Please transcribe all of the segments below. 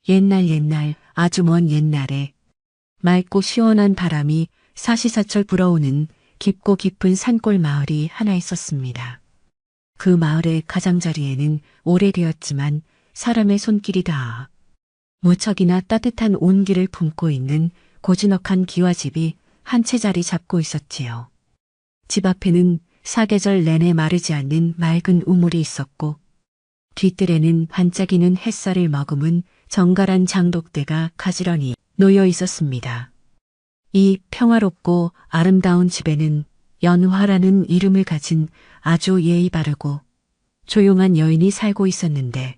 옛날 아주 먼 옛날에 맑고 시원한 바람이 사시사철 불어오는 깊고 깊은 산골 마을이 하나 있었습니다. 그 마을의 가장자리에는 오래되었지만 사람의 손길이 닿아 무척이나 따뜻한 온기를 품고 있는 고즈넉한 기와집이 한 채 자리 잡고 있었지요. 집 앞에는 사계절 내내 마르지 않는 맑은 우물이 있었고 뒤뜰에는 반짝이는 햇살을 머금은 정갈한 장독대가 가지런히 놓여 있었습니다. 이 평화롭고 아름다운 집에는 연화라는 이름을 가진 아주 예의 바르고 조용한 여인이 살고 있었는데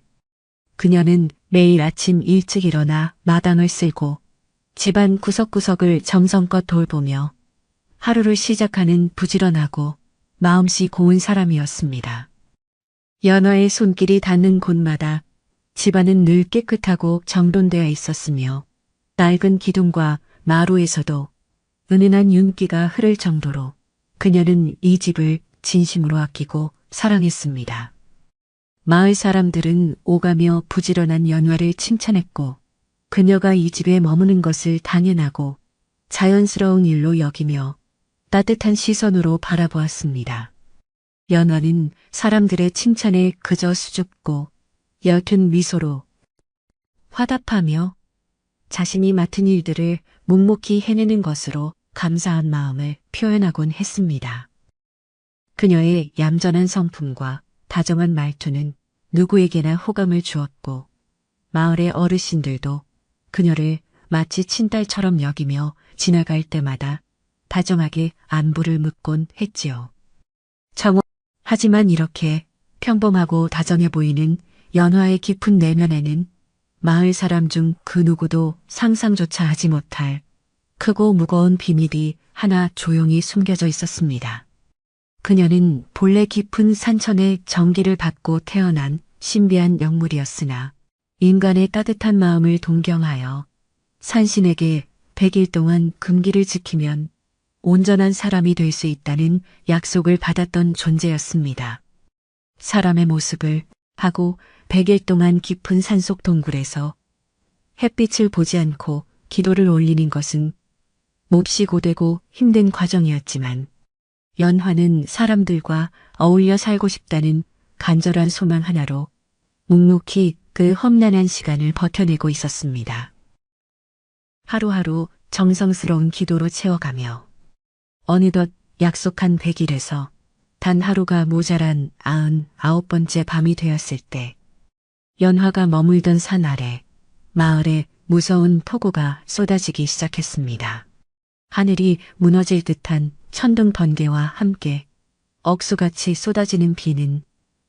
그녀는 매일 아침 일찍 일어나 마당을 쓸고 집안 구석구석을 정성껏 돌보며 하루를 시작하는 부지런하고 마음씨 고운 사람이었습니다. 연화의 손길이 닿는 곳마다 집안은 늘 깨끗하고 정돈되어 있었으며 낡은 기둥과 마루에서도 은은한 윤기가 흐를 정도로 그녀는 이 집을 진심으로 아끼고 사랑했습니다. 마을 사람들은 오가며 부지런한 연화를 칭찬했고 그녀가 이 집에 머무는 것을 당연하고 자연스러운 일로 여기며 따뜻한 시선으로 바라보았습니다. 연화는 사람들의 칭찬에 그저 수줍고 옅은 미소로 화답하며 자신이 맡은 일들을 묵묵히 해내는 것으로 감사한 마음을 표현하곤 했습니다. 그녀의 얌전한 성품과 다정한 말투는 누구에게나 호감을 주었고 마을의 어르신들도 그녀를 마치 친딸처럼 여기며 지나갈 때마다 다정하게 안부를 묻곤 했지요. 하지만 이렇게 평범하고 다정해 보이는 연화의 깊은 내면에는 마을 사람 중 그 누구도 상상조차 하지 못할 크고 무거운 비밀이 하나 조용히 숨겨져 있었습니다. 그녀는 본래 깊은 산천의 정기를 받고 태어난 신비한 영물이었으나 인간의 따뜻한 마음을 동경하여 산신에게 100일 동안 금기를 지키면 온전한 사람이 될 수 있다는 약속을 받았던 존재였습니다. 사람의 모습을 하고 100일 동안 깊은 산속 동굴에서 햇빛을 보지 않고 기도를 올리는 것은 몹시 고되고 힘든 과정이었지만 연화는 사람들과 어울려 살고 싶다는 간절한 소망 하나로 묵묵히 그 험난한 시간을 버텨내고 있었습니다. 하루하루 정성스러운 기도로 채워가며 어느덧 약속한 100일에서 단 하루가 모자란 99번째 밤이 되었을 때 연화가 머물던 산 아래 마을에 무서운 폭우가 쏟아지기 시작했습니다. 하늘이 무너질 듯한 천둥 번개와 함께 억수같이 쏟아지는 비는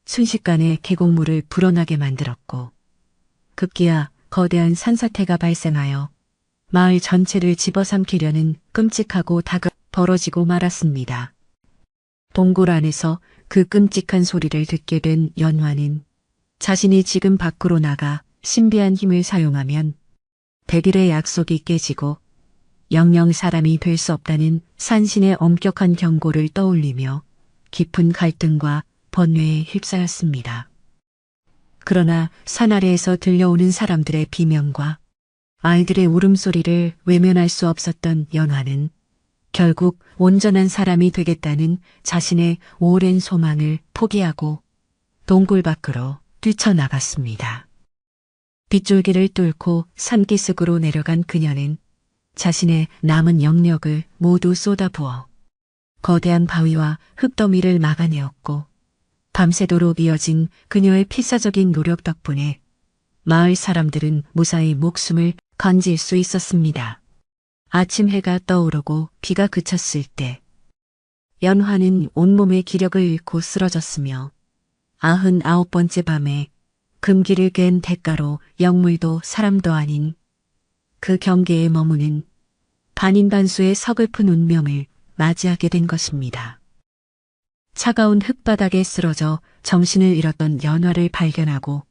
순식간에 계곡물을 불어나게 만들었고 급기야 거대한 산사태가 발생하여 마을 전체를 집어삼키려는 끔찍하고 다급 벌어지고 말았습니다. 동굴 안에서 그 끔찍한 소리를 듣게 된 연화는 자신이 지금 밖으로 나가 신비한 힘을 사용하면 100일의 약속이 깨지고 영영 사람이 될 수 없다는 산신의 엄격한 경고를 떠올리며 깊은 갈등과 번뇌에 휩싸였습니다. 그러나 산 아래에서 들려오는 사람들의 비명과 아이들의 울음소리를 외면할 수 없었던 연화는 결국 온전한 사람이 되겠다는 자신의 오랜 소망을 포기하고 동굴 밖으로 뛰쳐나갔습니다. 빗줄기를 뚫고 산기슭으로 내려간 그녀는 자신의 남은 영력을 모두 쏟아부어 거대한 바위와 흙더미를 막아내었고 밤새도록 이어진 그녀의 필사적인 노력 덕분에 마을 사람들은 무사히 목숨을 건질 수 있었습니다. 아침 해가 떠오르고 비가 그쳤을 때 연화는 온몸의 기력을 잃고 쓰러졌으며 99번째 밤에 금기를 깬 대가로 영물도 사람도 아닌 그 경계에 머무는 반인반수의 서글픈 운명을 맞이하게 된 것입니다. 차가운 흙바닥에 쓰러져 정신을 잃었던 연화를 발견하고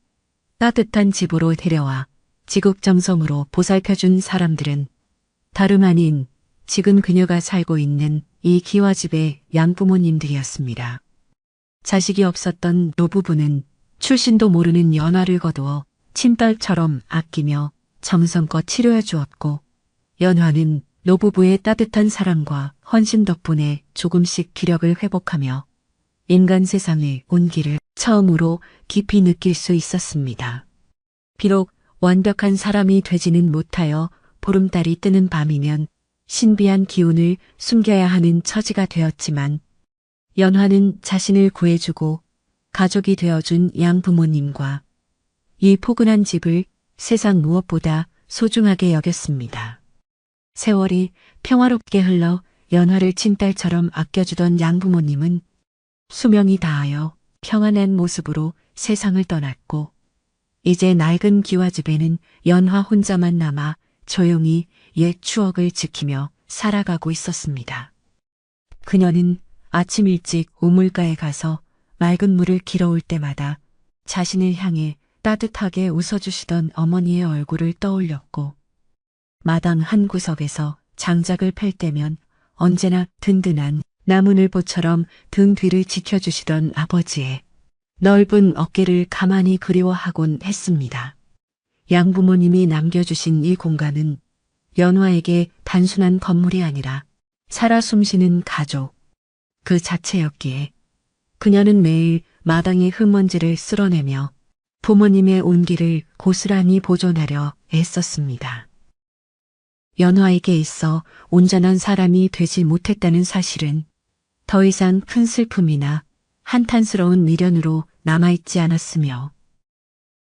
따뜻한 집으로 데려와 지극정성으로 보살펴준 사람들은 다름 아닌 지금 그녀가 살고 있는 이 기와집의 양부모님들이었습니다. 자식이 없었던 노부부는 출신도 모르는 연화를 거두어 친딸처럼 아끼며 정성껏 치료해 주었고 연화는 노부부의 따뜻한 사랑과 헌신 덕분에 조금씩 기력을 회복하며 인간 세상의 온기를 처음으로 깊이 느낄 수 있었습니다. 비록 완벽한 사람이 되지는 못하여 보름달이 뜨는 밤이면 신비한 기운을 숨겨야 하는 처지가 되었지만 연화는 자신을 구해주고 가족이 되어준 양부모님과 이 포근한 집을 세상 무엇보다 소중하게 여겼습니다. 세월이 평화롭게 흘러 연화를 친딸처럼 아껴주던 양부모님은 수명이 다하여 평안한 모습으로 세상을 떠났고 이제 낡은 기와집에는 연화 혼자만 남아 조용히 옛 추억을 지키며 살아가고 있었습니다. 그녀는 아침 일찍 우물가에 가서 맑은 물을 길어올 때마다 자신을 향해 따뜻하게 웃어주시던 어머니의 얼굴을 떠올렸고 마당 한 구석에서 장작을 팰 때면 언제나 든든한 나무늘보처럼 등 뒤를 지켜주시던 아버지의 넓은 어깨를 가만히 그리워하곤 했습니다. 양부모님이 남겨주신 이 공간은 연화에게 단순한 건물이 아니라 살아 숨쉬는 가족 그 자체였기에 그녀는 매일 마당의 흙먼지를 쓸어내며 부모님의 온기를 고스란히 보존하려 애썼습니다. 연화에게 있어 온전한 사람이 되지 못했다는 사실은 더 이상 큰 슬픔이나 한탄스러운 미련으로 남아있지 않았으며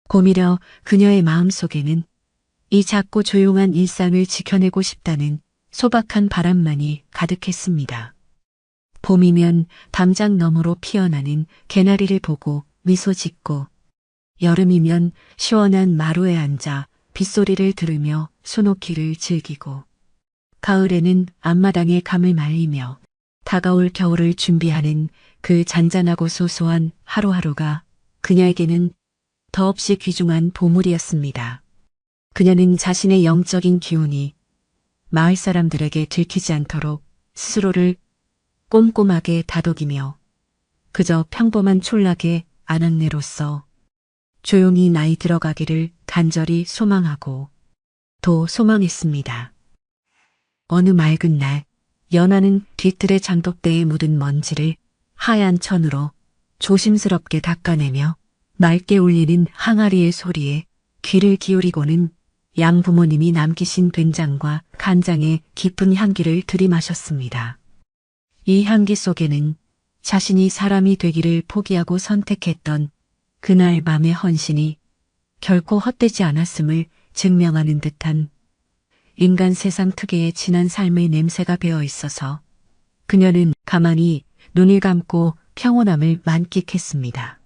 고미려 그녀의 마음속에는 이 작고 조용한 일상을 지켜내고 싶다는 소박한 바람만이 가득했습니다. 봄이면 담장 너머로 피어나는 개나리를 보고 미소 짓고 여름이면 시원한 마루에 앉아 빗소리를 들으며 소놓기를 즐기고 가을에는 앞마당에 감을 말리며 다가올 겨울을 준비하는 그 잔잔하고 소소한 하루하루가 그녀에게는 더없이 귀중한 보물이었습니다. 그녀는 자신의 영적인 기운이 마을 사람들에게 들키지 않도록 스스로를 꼼꼼하게 다독이며 그저 평범한 촌락의 아낙네로서 조용히 나이 들어가기를 간절히 소망하고 또 소망했습니다. 어느 맑은 날 연화는 뒤틀의 장독대에 묻은 먼지를 하얀 천으로 조심스럽게 닦아내며 맑게 울리는 항아리의 소리에 귀를 기울이고는 양부모님이 남기신 된장과 간장의 깊은 향기를 들이마셨습니다. 이 향기 속에는 자신이 사람이 되기를 포기하고 선택했던 그날 밤의 헌신이 결코 헛되지 않았음을 증명하는 듯한 인간 세상 특유의 진한 삶의 냄새가 배어 있어서 그녀는 가만히 눈을 감고 평온함을 만끽했습니다.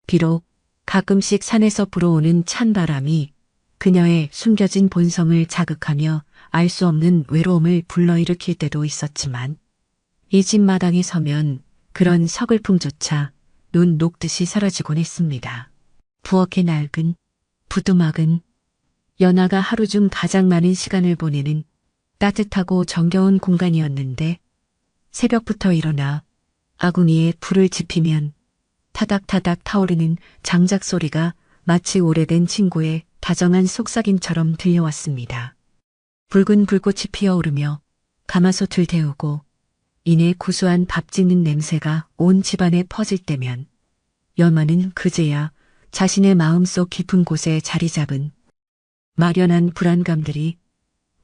비록 가끔씩 산에서 불어오는 찬바람이 그녀의 숨겨진 본성을 자극하며 알 수 없는 외로움을 불러일으킬 때도 있었지만 이 집 마당에 서면 그런 서글픔조차 눈 녹듯이 사라지곤 했습니다. 부엌의 낡은 부두막은 연화가 하루 중 가장 많은 시간을 보내는 따뜻하고 정겨운 공간이었는데 새벽부터 일어나 아궁이에 불을 지피면 타닥타닥 타오르는 장작 소리가 마치 오래된 친구의 다정한 속삭임처럼 들려왔습니다. 붉은 불꽃이 피어오르며 가마솥을 데우고 이내 구수한 밥 짓는 냄새가 온 집안에 퍼질 때면 연화는 그제야 자신의 마음속 깊은 곳에 자리 잡은 막연한 불안감들이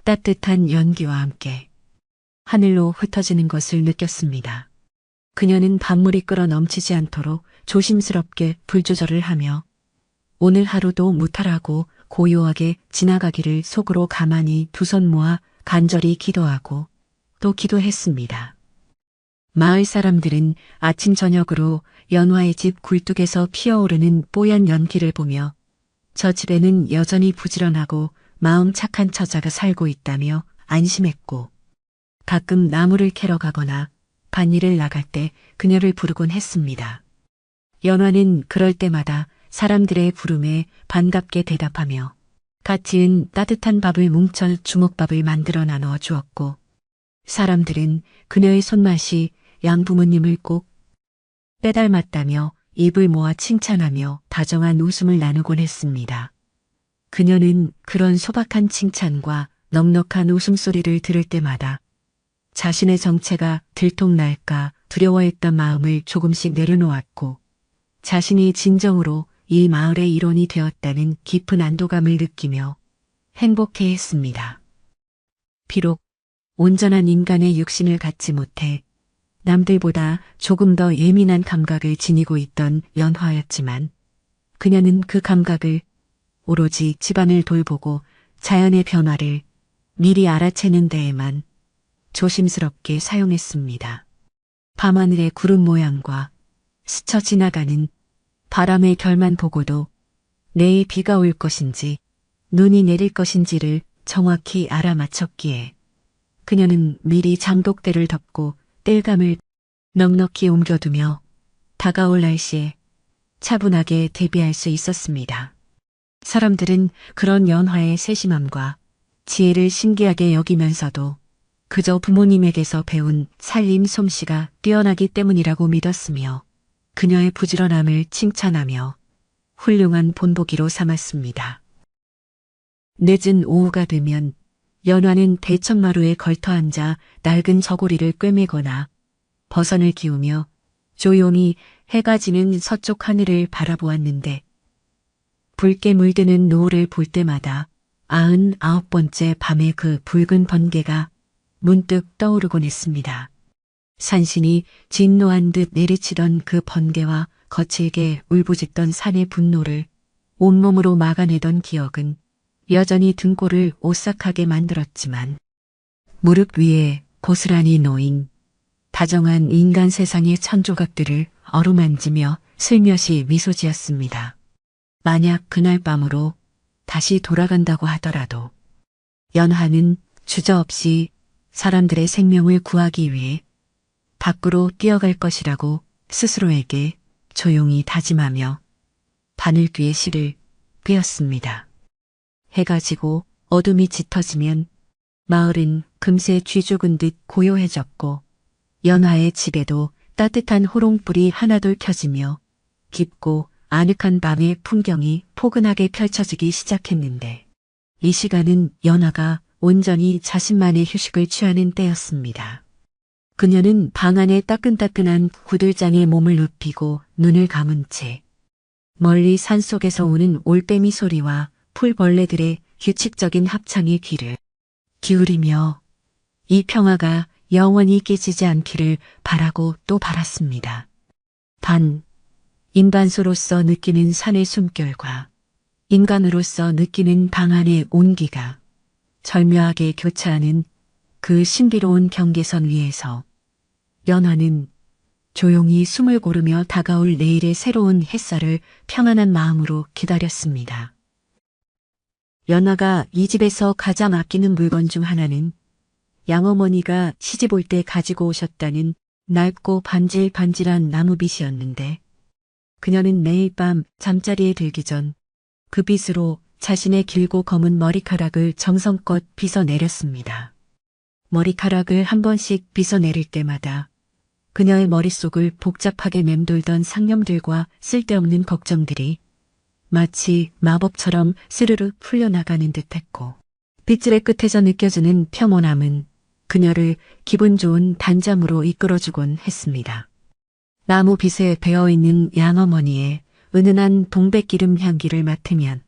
따뜻한 연기와 함께 하늘로 흩어지는 것을 느꼈습니다. 그녀는 밥물이 끓어 넘치지 않도록 조심스럽게 불 조절을 하며 오늘 하루도 무탈하고 고요하게 지나가기를 속으로 가만히 두 손 모아 간절히 기도하고 또 기도했습니다. 마을 사람들은 아침 저녁으로 연화의 집 굴뚝에서 피어오르는 뽀얀 연기를 보며 저 집에는 여전히 부지런하고 마음 착한 처자가 살고 있다며 안심했고 가끔 나무를 캐러 가거나 밭일을 나갈 때 그녀를 부르곤 했습니다. 연화는 그럴 때마다 사람들의 부름에 반갑게 대답하며 갓 지은 따뜻한 밥을 뭉쳐 주먹밥을 만들어 나눠 주었고 사람들은 그녀의 손맛이 양부모님을 꼭 빼닮았다며 입을 모아 칭찬하며 다정한 웃음을 나누곤 했습니다. 그녀는 그런 소박한 칭찬과 넉넉한 웃음소리를 들을 때마다 자신의 정체가 들통날까 두려워했던 마음을 조금씩 내려놓았고 자신이 진정으로 이 마을의 일원이 되었다는 깊은 안도감을 느끼며 행복해했습니다. 비록 온전한 인간의 육신을 갖지 못해 남들보다 조금 더 예민한 감각을 지니고 있던 연화였지만 그녀는 그 감각을 오로지 집안을 돌보고 자연의 변화를 미리 알아채는 데에만 조심스럽게 사용했습니다. 밤하늘의 구름 모양과 스쳐 지나가는 바람의 결만 보고도 내일 비가 올 것인지 눈이 내릴 것인지를 정확히 알아맞혔기에 그녀는 미리 장독대를 덮고 땔감을 넉넉히 옮겨두며 다가올 날씨에 차분하게 대비할 수 있었습니다. 사람들은 그런 연화의 세심함과 지혜를 신기하게 여기면서도 그저 부모님에게서 배운 살림 솜씨가 뛰어나기 때문이라고 믿었으며 그녀의 부지런함을 칭찬하며 훌륭한 본보기로 삼았습니다. 늦은 오후가 되면 연화는 대천마루에 걸터앉아 낡은 저고리를 꿰매거나 버선을 기우며 조용히 해가 지는 서쪽 하늘을 바라보았는데 붉게 물드는 노을을 볼 때마다 99번째 밤의 그 붉은 번개가 문득 떠오르곤 했습니다. 산신이 진노한 듯 내리치던 그 번개와 거칠게 울부짖던 산의 분노를 온몸으로 막아내던 기억은 여전히 등골을 오싹하게 만들었지만 무릎 위에 고스란히 놓인 다정한 인간 세상의 천조각들을 어루만지며 슬며시 미소 지었습니다. 만약 그날 밤으로 다시 돌아간다고 하더라도 연하는 주저없이 사람들의 생명을 구하기 위해 밖으로 뛰어갈 것이라고 스스로에게 조용히 다짐하며 바늘귀의 실을 꿰었습니다. 해가 지고 어둠이 짙어지면 마을은 금세 쥐죽은 듯 고요해졌고 연화의 집에도 따뜻한 호롱불이 하나둘 켜지며 깊고 아늑한 밤의 풍경이 포근하게 펼쳐지기 시작했는데 이 시간은 연화가 온전히 자신만의 휴식을 취하는 때였습니다. 그녀는 방 안에 따끈따끈한 구들장에 몸을 눕히고 눈을 감은 채 멀리 산속에서 오는 올빼미 소리와 풀벌레들의 규칙적인 합창에 귀를 기울이며 이 평화가 영원히 깨지지 않기를 바라고 또 바랐습니다. 인반소로서 느끼는 산의 숨결과 인간으로서 느끼는 방 안의 온기가 절묘하게 교차하는 그 신비로운 경계선 위에서 연화는 조용히 숨을 고르며 다가올 내일의 새로운 햇살을 평안한 마음으로 기다렸습니다. 연화가 이 집에서 가장 아끼는 물건 중 하나는 양어머니가 시집 올 때 가지고 오셨다는 낡고 반질반질한 나무빗이었는데 그녀는 매일 밤 잠자리에 들기 전 그 빗으로 자신의 길고 검은 머리카락을 정성껏 빗어내렸습니다. 머리카락을 한 번씩 빗어내릴 때마다 그녀의 머릿속을 복잡하게 맴돌던 상념들과 쓸데없는 걱정들이 마치 마법처럼 스르르 풀려나가는 듯했고 빗질의 끝에서 느껴지는 평온함은 그녀를 기분 좋은 단잠으로 이끌어주곤 했습니다. 나무 빗에 배어있는 양어머니의 은은한 동백기름 향기를 맡으면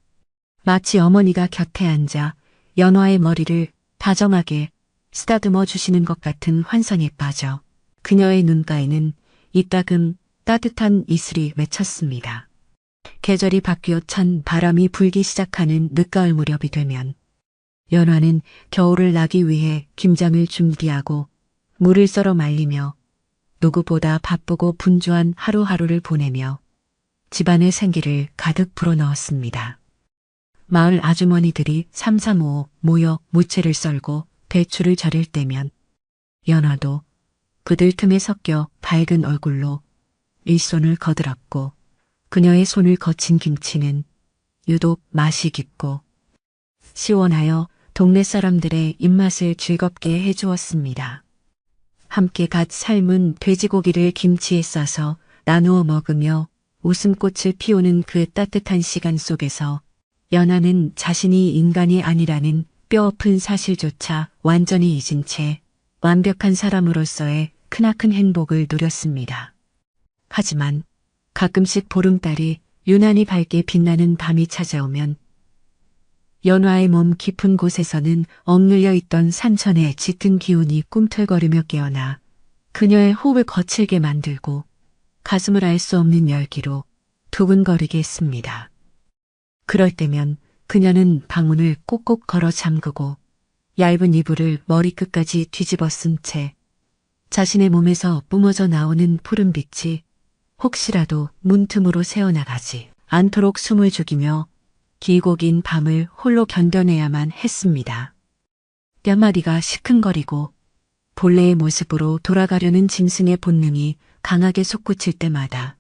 마치 어머니가 곁에 앉아 연화의 머리를 다정하게 쓰다듬어 주시는 것 같은 환상에 빠져 그녀의 눈가에는 이따금 따뜻한 이슬이 맺혔습니다. 계절이 바뀌어 찬 바람이 불기 시작하는 늦가을 무렵이 되면 연화는 겨울을 나기 위해 김장을 준비하고 물을 썰어 말리며 누구보다 바쁘고 분주한 하루하루를 보내며 집안의 생기를 가득 불어넣었습니다. 마을 아주머니들이 삼삼오오 모여 무채를 썰고 배추를 절일 때면 연화도 그들 틈에 섞여 밝은 얼굴로 일손을 거들었고 그녀의 손을 거친 김치는 유독 맛이 깊고 시원하여 동네 사람들의 입맛을 즐겁게 해주었습니다. 함께 갓 삶은 돼지고기를 김치에 싸서 나누어 먹으며 웃음꽃을 피우는 그 따뜻한 시간 속에서 연하는 자신이 인간이 아니라는 뼈아픈 사실조차 완전히 잊은 채 완벽한 사람으로서의 크나큰 행복을 누렸습니다. 하지만 가끔씩 보름달이 유난히 밝게 빛나는 밤이 찾아오면 연화의 몸 깊은 곳에서는 억눌려 있던 산천의 짙은 기운이 꿈틀거리며 깨어나 그녀의 호흡을 거칠게 만들고 가슴을 알 수 없는 열기로 두근거리게 했습니다. 그럴 때면 그녀는 방문을 꼭꼭 걸어 잠그고 얇은 이불을 머리끝까지 뒤집어 쓴 채 자신의 몸에서 뿜어져 나오는 푸른빛이 혹시라도 문틈으로 새어나가지 않도록 숨을 죽이며 길고 긴 밤을 홀로 견뎌내야만 했습니다. 뼈마디가 시큰거리고 본래의 모습으로 돌아가려는 짐승의 본능이 강하게 솟구칠 때마다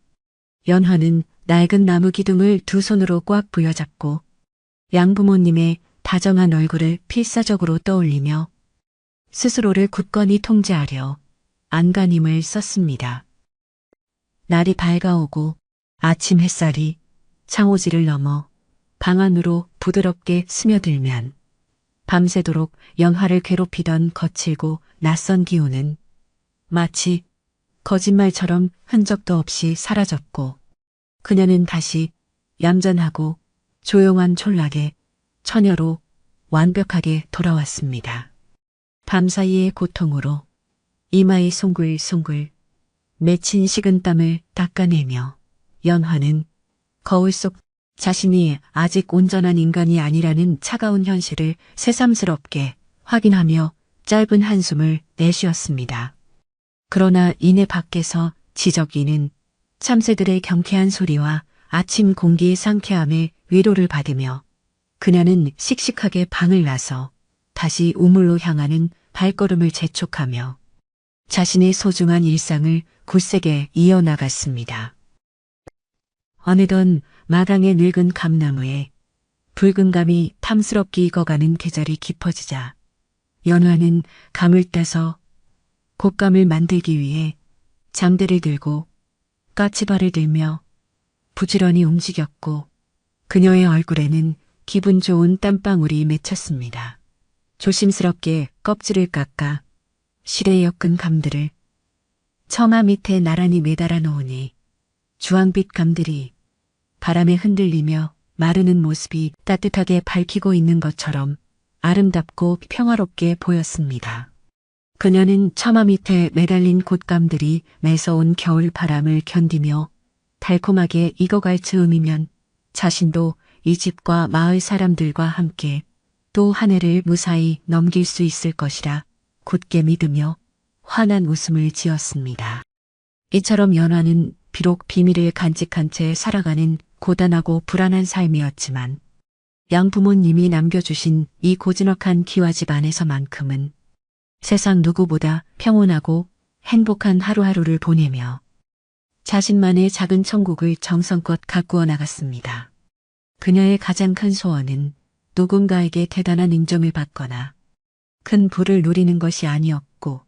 연화는 낡은 나무 기둥을 두 손으로 꽉 부여잡고 양부모님의 다정한 얼굴을 필사적으로 떠올리며 스스로를 굳건히 통제하려 안간힘을 썼습니다. 날이 밝아오고 아침 햇살이 창호지를 넘어 방 안으로 부드럽게 스며들면 밤새도록 연화를 괴롭히던 거칠고 낯선 기운은 마치 거짓말처럼 흔적도 없이 사라졌고 그녀는 다시 얌전하고 조용한 촌락의 처녀로 완벽하게 돌아왔습니다. 밤사이의 고통으로 이마에 송글송글 맺힌 식은땀을 닦아내며 연화는 거울 속 자신이 아직 온전한 인간이 아니라는 차가운 현실을 새삼스럽게 확인하며 짧은 한숨을 내쉬었습니다. 그러나 이내 밖에서 지저귀는 참새들의 경쾌한 소리와 아침 공기의 상쾌함에 위로를 받으며 그녀는 씩씩하게 방을 나서 다시 우물로 향하는 발걸음을 재촉하며 자신의 소중한 일상을 굳세게 이어나갔습니다. 어느덧 마당의 늙은 감나무에 붉은 감이 탐스럽게 익어가는 계절이 깊어지자 연화는 감을 따서 곶감을 만들기 위해 장대를 들고 까치발을 들며 부지런히 움직였고 그녀의 얼굴에는 기분 좋은 땀방울이 맺혔습니다. 조심스럽게 껍질을 깎아 실에 엮은 감들을 처마 밑에 나란히 매달아 놓으니 주황빛 감들이 바람에 흔들리며 마르는 모습이 따뜻하게 밝히고 있는 것처럼 아름답고 평화롭게 보였습니다. 그녀는 처마 밑에 매달린 곶감들이 매서운 겨울 바람을 견디며 달콤하게 익어갈 즈음이면 자신도 이 집과 마을 사람들과 함께 또 한 해를 무사히 넘길 수 있을 것이라 굳게 믿으며 환한 웃음을 지었습니다. 이처럼 연화는 비록 비밀을 간직한 채 살아가는 고단하고 불안한 삶이었지만 양부모님이 남겨주신 이 고즈넉한 기와 집 안에서만큼은 세상 누구보다 평온하고 행복한 하루하루를 보내며 자신만의 작은 천국을 정성껏 가꾸어 나갔습니다. 그녀의 가장 큰 소원은 누군가에게 대단한 인정을 받거나 큰 부를 누리는 것이 아니었고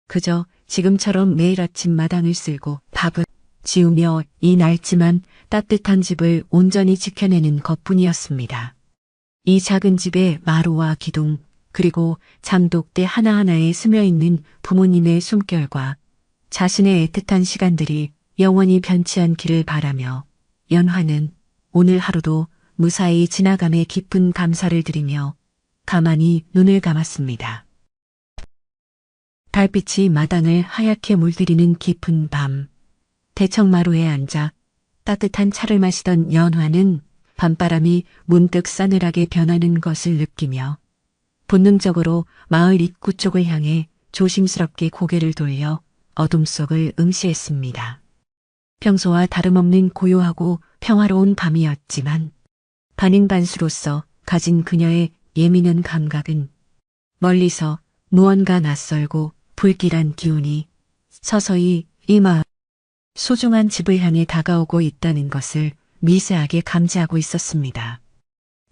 그저 지금처럼 매일 아침 마당을 쓸고 밥을 지으며 이 낡지만 따뜻한 집을 온전히 지켜내는 것뿐이었습니다. 이 작은 집의 마루와 기둥 그리고 잠독대 하나하나에 스며있는 부모님의 숨결과 자신의 애틋한 시간들이 영원히 변치 않기를 바라며 연화는 오늘 하루도 무사히 지나감에 깊은 감사를 드리며 가만히 눈을 감았습니다. 달빛이 마당을 하얗게 물들이는 깊은 밤, 대청마루에 앉아 따뜻한 차를 마시던 연화는 밤바람이 문득 싸늘하게 변하는 것을 느끼며 본능적으로 마을 입구 쪽을 향해 조심스럽게 고개를 돌려 어둠 속을 응시했습니다. 평소와 다름없는 고요하고 평화로운 밤이었지만 반인반수로서 가진 그녀의 예민한 감각은 멀리서 무언가 낯설고 불길한 기운이 서서히 이 마을 소중한 집을 향해 다가오고 있다는 것을 미세하게 감지하고 있었습니다.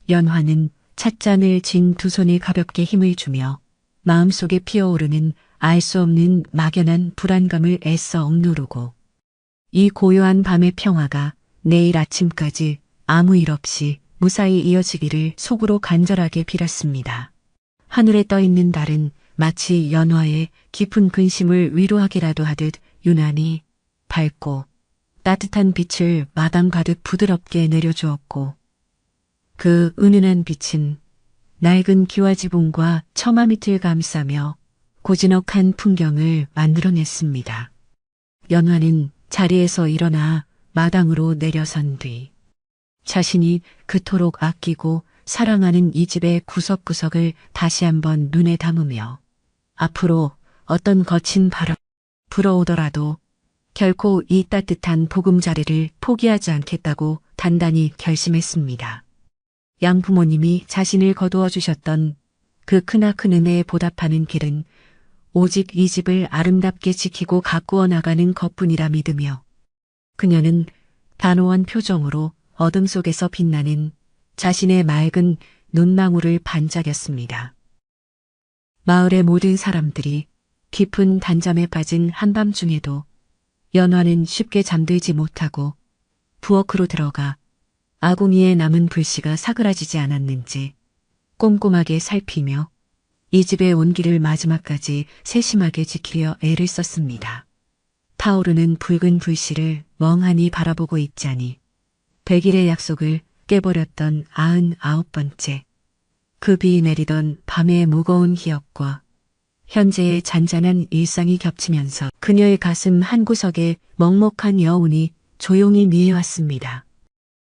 연화는 찻잔을 쥔 두 손에 가볍게 힘을 주며 마음속에 피어오르는 알 수 없는 막연한 불안감을 애써 억누르고 이 고요한 밤의 평화가 내일 아침까지 아무 일 없이 무사히 이어지기를 속으로 간절하게 빌었습니다. 하늘에 떠 있는 달은 마치 연화의 깊은 근심을 위로하기라도 하듯 유난히 밝고 따뜻한 빛을 마당 가득 부드럽게 내려주었고 그 은은한 빛은 낡은 기와지붕과 처마 밑을 감싸며 고즈넉한 풍경을 만들어냈습니다. 연화는 자리에서 일어나 마당으로 내려선 뒤 자신이 그토록 아끼고 사랑하는 이 집의 구석구석을 다시 한번 눈에 담으며 앞으로 어떤 거친 바람 불어오더라도 결코 이 따뜻한 보금자리를 포기하지 않겠다고 단단히 결심했습니다. 양부모님이 자신을 거두어 주셨던 그 크나큰 은혜에 보답하는 길은 오직 이 집을 아름답게 지키고 가꾸어 나가는 것뿐이라 믿으며 그녀는 단호한 표정으로 어둠 속에서 빛나는 자신의 맑은 눈망울을 반짝였습니다. 마을의 모든 사람들이 깊은 단잠에 빠진 한밤중에도 연화는 쉽게 잠들지 못하고 부엌으로 들어가 아궁이에 남은 불씨가 사그라지지 않았는지 꼼꼼하게 살피며 이 집의 온기를 마지막까지 세심하게 지키려 애를 썼습니다. 타오르는 붉은 불씨를 멍하니 바라보고 있자니 100일의 약속을 깨버렸던 99번째 급이 내리던 밤의 무거운 기억과 현재의 잔잔한 일상이 겹치면서 그녀의 가슴 한구석에 먹먹한 여운이 조용히 미해왔습니다.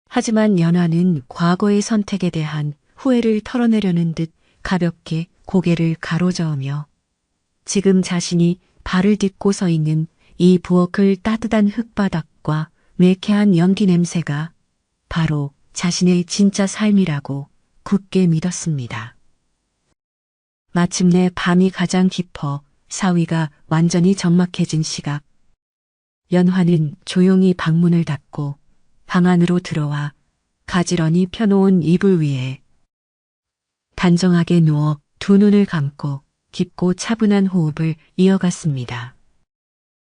하지만 연화는 과거의 선택에 대한 후회를 털어내려는 듯 가볍게 고개를 가로저으며 지금 자신이 발을 딛고 서 있는 이 부엌의 따뜻한 흙바닥과 매캐한 연기 냄새가 바로 자신의 진짜 삶이라고 굳게 믿었습니다. 마침내 밤이 가장 깊어 사위가 완전히 적막해진 시각. 연화는 조용히 방문을 닫고 방 안으로 들어와 가지런히 펴놓은 이불 위에 단정하게 누워 두 눈을 감고 깊고 차분한 호흡을 이어갔습니다.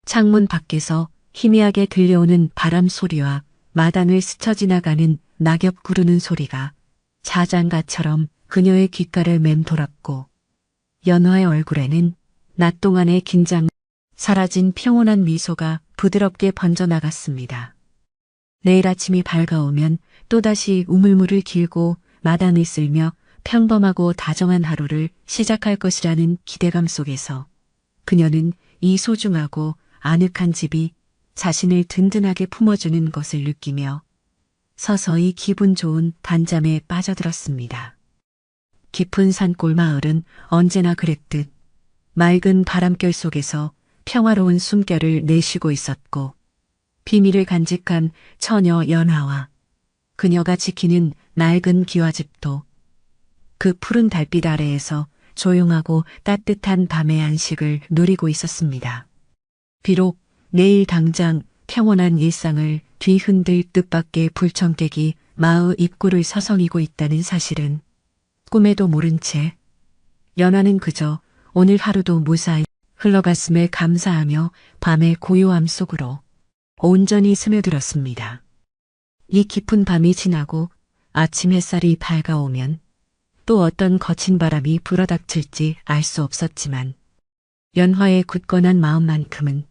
창문 밖에서 희미하게 들려오는 바람 소리와 마당을 스쳐 지나가는 낙엽 구르는 소리가 자장가처럼 그녀의 귓가를 맴돌았고 연화의 얼굴에는 낮 동안의 긴장, 사라진 평온한 미소가 부드럽게 번져나갔습니다. 내일 아침이 밝아오면 또다시 우물물을 길고 마당을 쓸며 평범하고 다정한 하루를 시작할 것이라는 기대감 속에서 그녀는 이 소중하고 아늑한 집이 자신을 든든하게 품어주는 것을 느끼며 서서히 기분 좋은 단잠에 빠져들었습니다. 깊은 산골 마을은 언제나 그랬듯 맑은 바람결 속에서 평화로운 숨결을 내쉬고 있었고 비밀을 간직한 처녀 연화와 그녀가 지키는 낡은 기와집도 그 푸른 달빛 아래에서 조용하고 따뜻한 밤의 안식을 누리고 있었습니다. 비록 내일 당장 평온한 일상을 뒤흔들 뜻밖의 불청객이 마을 입구를 서성이고 있다는 사실은 꿈에도 모른 채 연화는 그저 오늘 하루도 무사히 흘러갔음에 감사하며 밤의 고요함 속으로 온전히 스며들었습니다. 이 깊은 밤이 지나고 아침 햇살이 밝아오면 또 어떤 거친 바람이 불어닥칠지 알 수 없었지만 연화의 굳건한 마음만큼은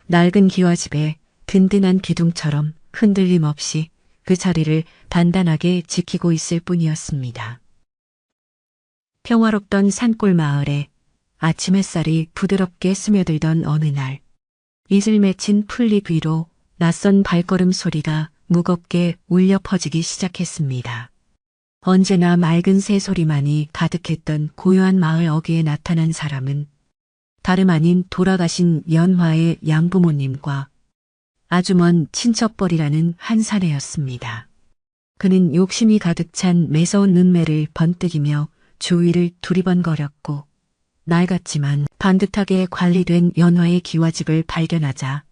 낡은 기와집의 든든한 기둥처럼 흔들림 없이 그 자리를 단단하게 지키고 있을 뿐이었습니다. 평화롭던 산골 마을에 아침 햇살이 부드럽게 스며들던 어느 날 이슬 맺힌 풀잎 위로 낯선 발걸음 소리가 무겁게 울려 퍼지기 시작했습니다. 언제나 맑은 새소리만이 가득했던 고요한 마을 어귀에 나타난 사람은 다름 아닌 돌아가신 연화의 양부모님과 아주 먼 친척벌이라는 한 사내였습니다. 그는 욕심이 가득 찬 매서운 눈매를 번뜩이며 주위를 두리번거렸고 낡았지만 반듯하게 관리된 연화의 기와집을 발견하자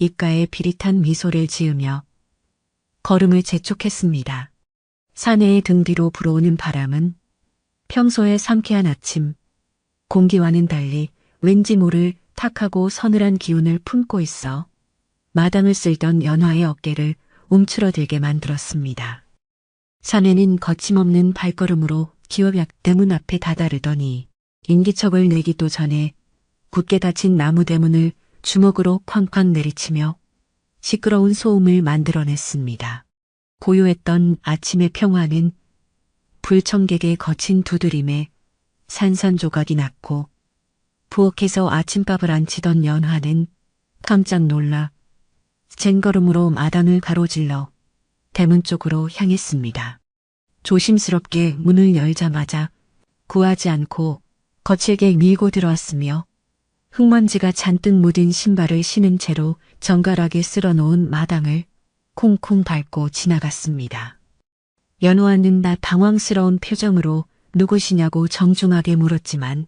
입가에 비릿한 미소를 지으며 걸음을 재촉했습니다. 사내의 등 뒤로 불어오는 바람은 평소의 상쾌한 아침, 공기와는 달리 왠지 모를 탁하고 서늘한 기운을 품고 있어 마당을 쓸던 연화의 어깨를 움츠러들게 만들었습니다. 사내는 거침없는 발걸음으로 기업약 대문 앞에 다다르더니 인기척을 내기도 전에 굳게 닫힌 나무 대문을 주먹으로 쾅쾅 내리치며 시끄러운 소음을 만들어냈습니다. 고요했던 아침의 평화는 불청객의 거친 두드림에 산산조각이 났고 부엌에서 아침밥을 안 치던 연화는 깜짝 놀라 쟁걸음으로 마당을 가로질러 대문 쪽으로 향했습니다. 조심스럽게 문을 열자마자 구하지 않고 거칠게 밀고 들어왔으며 흙먼지가 잔뜩 묻은 신발을 신은 채로 정갈하게 쓸어놓은 마당을 콩콩 밟고 지나갔습니다. 연호와는 나 당황스러운 표정으로 누구시냐고 정중하게 물었지만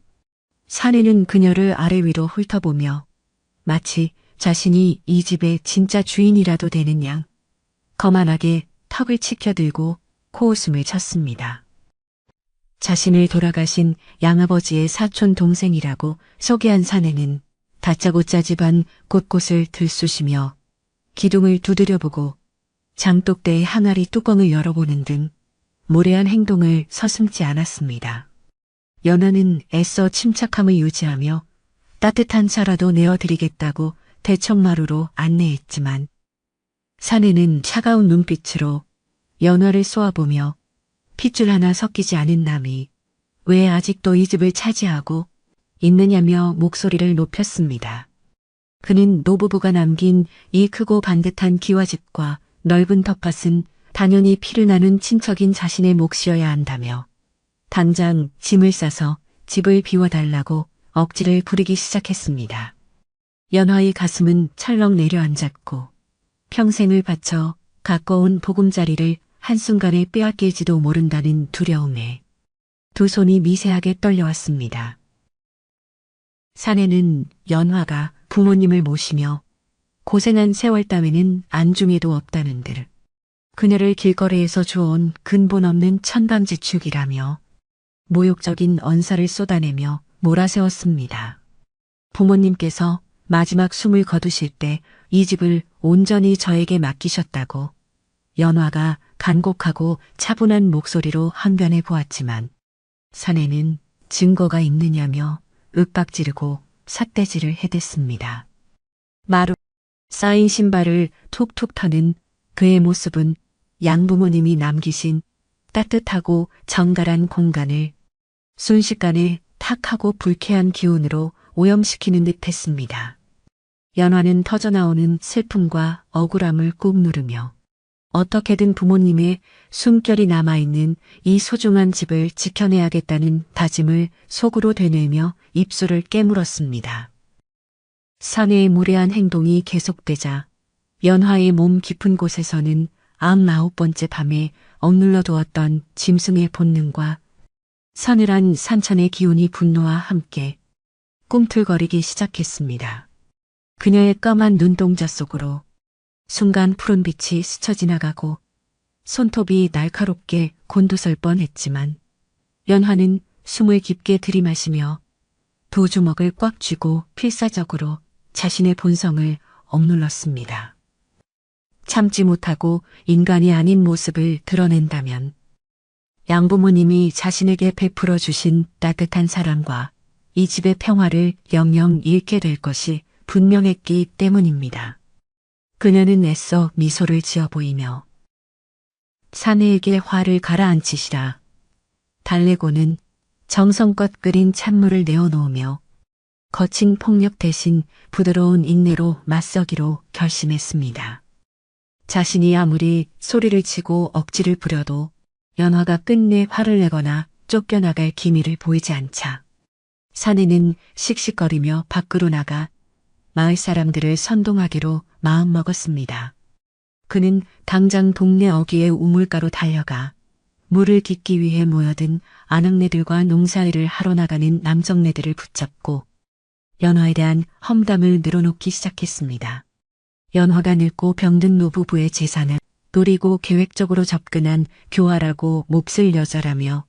사내는 그녀를 아래 위로 훑어보며 마치 자신이 이 집의 진짜 주인이라도 되는 양 거만하게 턱을 치켜들고 코웃음을 쳤습니다. 자신을 돌아가신 양아버지의 사촌 동생이라고 소개한 사내는 다짜고짜 집안 곳곳을 들쑤시며 기둥을 두드려보고 장독대의 항아리 뚜껑을 열어보는 등 무례한 행동을 서슴지 않았습니다. 연하는 애써 침착함을 유지하며 따뜻한 차라도 내어드리겠다고 대청마루로 안내했지만 사내는 차가운 눈빛으로 연화를 쏘아보며 핏줄 하나 섞이지 않은 남이 왜 아직도 이 집을 차지하고 있느냐며 목소리를 높였습니다. 그는 노부부가 남긴 이 크고 반듯한 기와집과 넓은 텃밭은 당연히 피를 나는 친척인 자신의 몫이어야 한다며 당장 짐을 싸서 집을 비워달라고 억지를 부리기 시작했습니다. 연화의 가슴은 철렁 내려앉았고 평생을 바쳐 가꿔온 보금자리를 한순간에 빼앗길지도 모른다는 두려움에 두 손이 미세하게 떨려왔습니다. 사내는 연화가 부모님을 모시며 고생한 세월 따위는 안중에도 없다는 들 그녀를 길거리에서 주워온 근본 없는 천방지축이라며 모욕적인 언사를 쏟아내며 몰아세웠습니다. 부모님께서 마지막 숨을 거두실 때 이 집을 온전히 저에게 맡기셨다고 연화가 간곡하고 차분한 목소리로 항변해 보았지만 사내는 증거가 있느냐며 윽박지르고 삿대질을 해댔습니다. 마루 쌓인 신발을 툭툭 터는 그의 모습은 양부모님이 남기신 따뜻하고 정갈한 공간을 순식간에 탁하고 불쾌한 기운으로 오염시키는 듯 했습니다. 연화는 터져나오는 슬픔과 억울함을 꾹 누르며 어떻게든 부모님의 숨결이 남아있는 이 소중한 집을 지켜내야겠다는 다짐을 속으로 되뇌며 입술을 깨물었습니다. 사내의 무례한 행동이 계속되자 연화의 몸 깊은 곳에서는 99번째 밤에 억눌러 두었던 짐승의 본능과 서늘한 산천의 기운이 분노와 함께 꿈틀거리기 시작했습니다. 그녀의 까만 눈동자 속으로 순간 푸른빛이 스쳐 지나가고 손톱이 날카롭게 곤두설 뻔했지만 연화는 숨을 깊게 들이마시며 두 주먹을 꽉 쥐고 필사적으로 자신의 본성을 억눌렀습니다. 참지 못하고 인간이 아닌 모습을 드러낸다면 양부모님이 자신에게 베풀어 주신 따뜻한 사랑과 이 집의 평화를 영영 잃게 될 것이 분명했기 때문입니다. 그녀는 애써 미소를 지어 보이며 사내에게 화를 가라앉히시라. 달래고는 정성껏 끓인 찬물을 내어놓으며 거친 폭력 대신 부드러운 인내로 맞서기로 결심했습니다. 자신이 아무리 소리를 치고 억지를 부려도 연화가 끝내 화를 내거나 쫓겨나갈 기미를 보이지 않자 사내는 씩씩거리며 밖으로 나가 마을 사람들을 선동하기로 마음먹었습니다. 그는 당장 동네 어귀의 우물가로 달려가 물을 깃기 위해 모여든 아낙네들과 농사일을 하러 나가는 남정네들을 붙잡고 연화에 대한 험담을 늘어놓기 시작했습니다. 연화가 늙고 병든 노부부의 재산을 노리고 계획적으로 접근한 교활하고 몹쓸 여자라며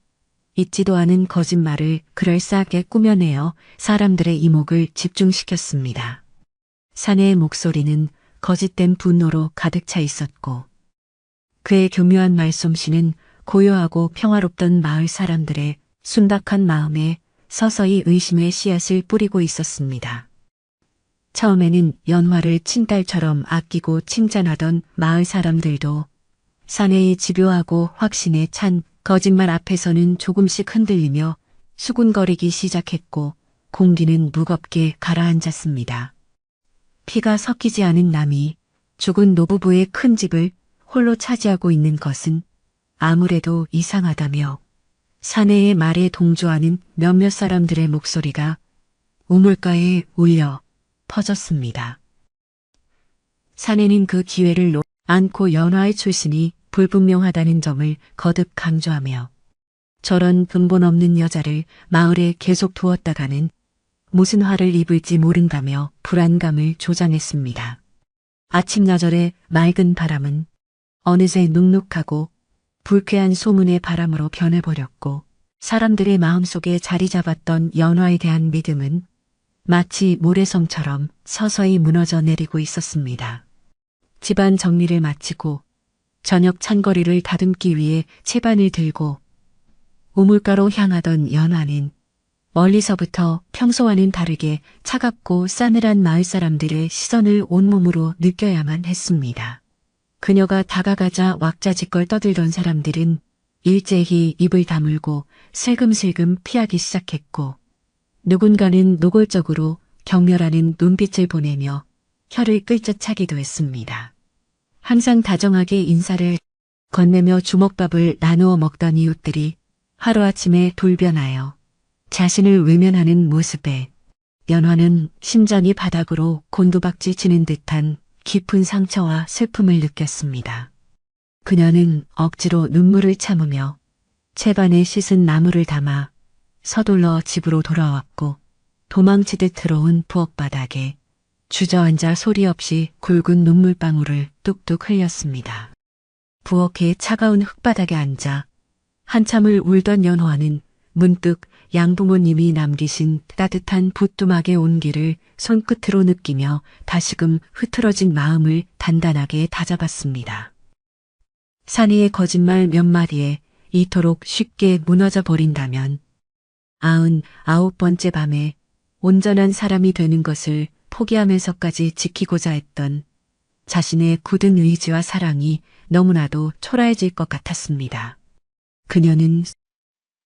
있지도 않은 거짓말을 그럴싸하게 꾸며내어 사람들의 이목을 집중시켰습니다. 사내의 목소리는 거짓된 분노로 가득 차 있었고 그의 교묘한 말솜씨는 고요하고 평화롭던 마을 사람들의 순박한 마음에 서서히 의심의 씨앗을 뿌리고 있었습니다. 처음에는 연화를 친딸처럼 아끼고 칭찬하던 마을 사람들도 사내의 집요하고 확신에 찬 거짓말 앞에서는 조금씩 흔들리며 수군거리기 시작했고 공기는 무겁게 가라앉았습니다. 피가 섞이지 않은 남이 죽은 노부부의 큰 집을 홀로 차지하고 있는 것은 아무래도 이상하다며 사내의 말에 동조하는 몇몇 사람들의 목소리가 우물가에 울려 퍼졌습니다. 사내는 그 기회를 않고 연화의 출신이 불분명하다는 점을 거듭 강조하며 저런 근본 없는 여자를 마을에 계속 두었다가는 무슨 화를 입을지 모른다며 불안감을 조장했습니다. 아침나절의 맑은 바람은 어느새 눅눅하고 불쾌한 소문의 바람으로 변해버렸고 사람들의 마음속에 자리 잡았던 연화에 대한 믿음은 마치 모래성처럼 서서히 무너져 내리고 있었습니다. 집안 정리를 마치고 저녁 찬거리를 다듬기 위해 채반을 들고 우물가로 향하던 연화는 멀리서부터 평소와는 다르게 차갑고 싸늘한 마을 사람들의 시선을 온몸으로 느껴야만 했습니다. 그녀가 다가가자 왁자지껄 떠들던 사람들은 일제히 입을 다물고 슬금슬금 피하기 시작했고 누군가는 노골적으로 경멸하는 눈빛을 보내며 혀를 끌쩍 차기도 했습니다. 항상 다정하게 인사를 건네며 주먹밥을 나누어 먹던 이웃들이 하루아침에 돌변하여 자신을 외면하는 모습에 연화는 심장이 바닥으로 곤두박질 치는 듯한 깊은 상처와 슬픔을 느꼈습니다. 그녀는 억지로 눈물을 참으며 채반에 씻은 나물을 담아 서둘러 집으로 돌아왔고 도망치듯 들어온 부엌바닥에 주저앉아 소리 없이 굵은 눈물방울을 뚝뚝 흘렸습니다. 부엌의 차가운 흙바닥에 앉아 한참을 울던 연화는 문득 양부모님이 남기신 따뜻한 부뚜막의 온기를 손끝으로 느끼며 다시금 흐트러진 마음을 단단하게 다잡았습니다. 사내의 거짓말 몇 마디에 이토록 쉽게 무너져 버린다면 99번째 밤에 온전한 사람이 되는 것을 포기하면서까지 지키고자 했던 자신의 굳은 의지와 사랑이 너무나도 초라해질 것 같았습니다. 그녀는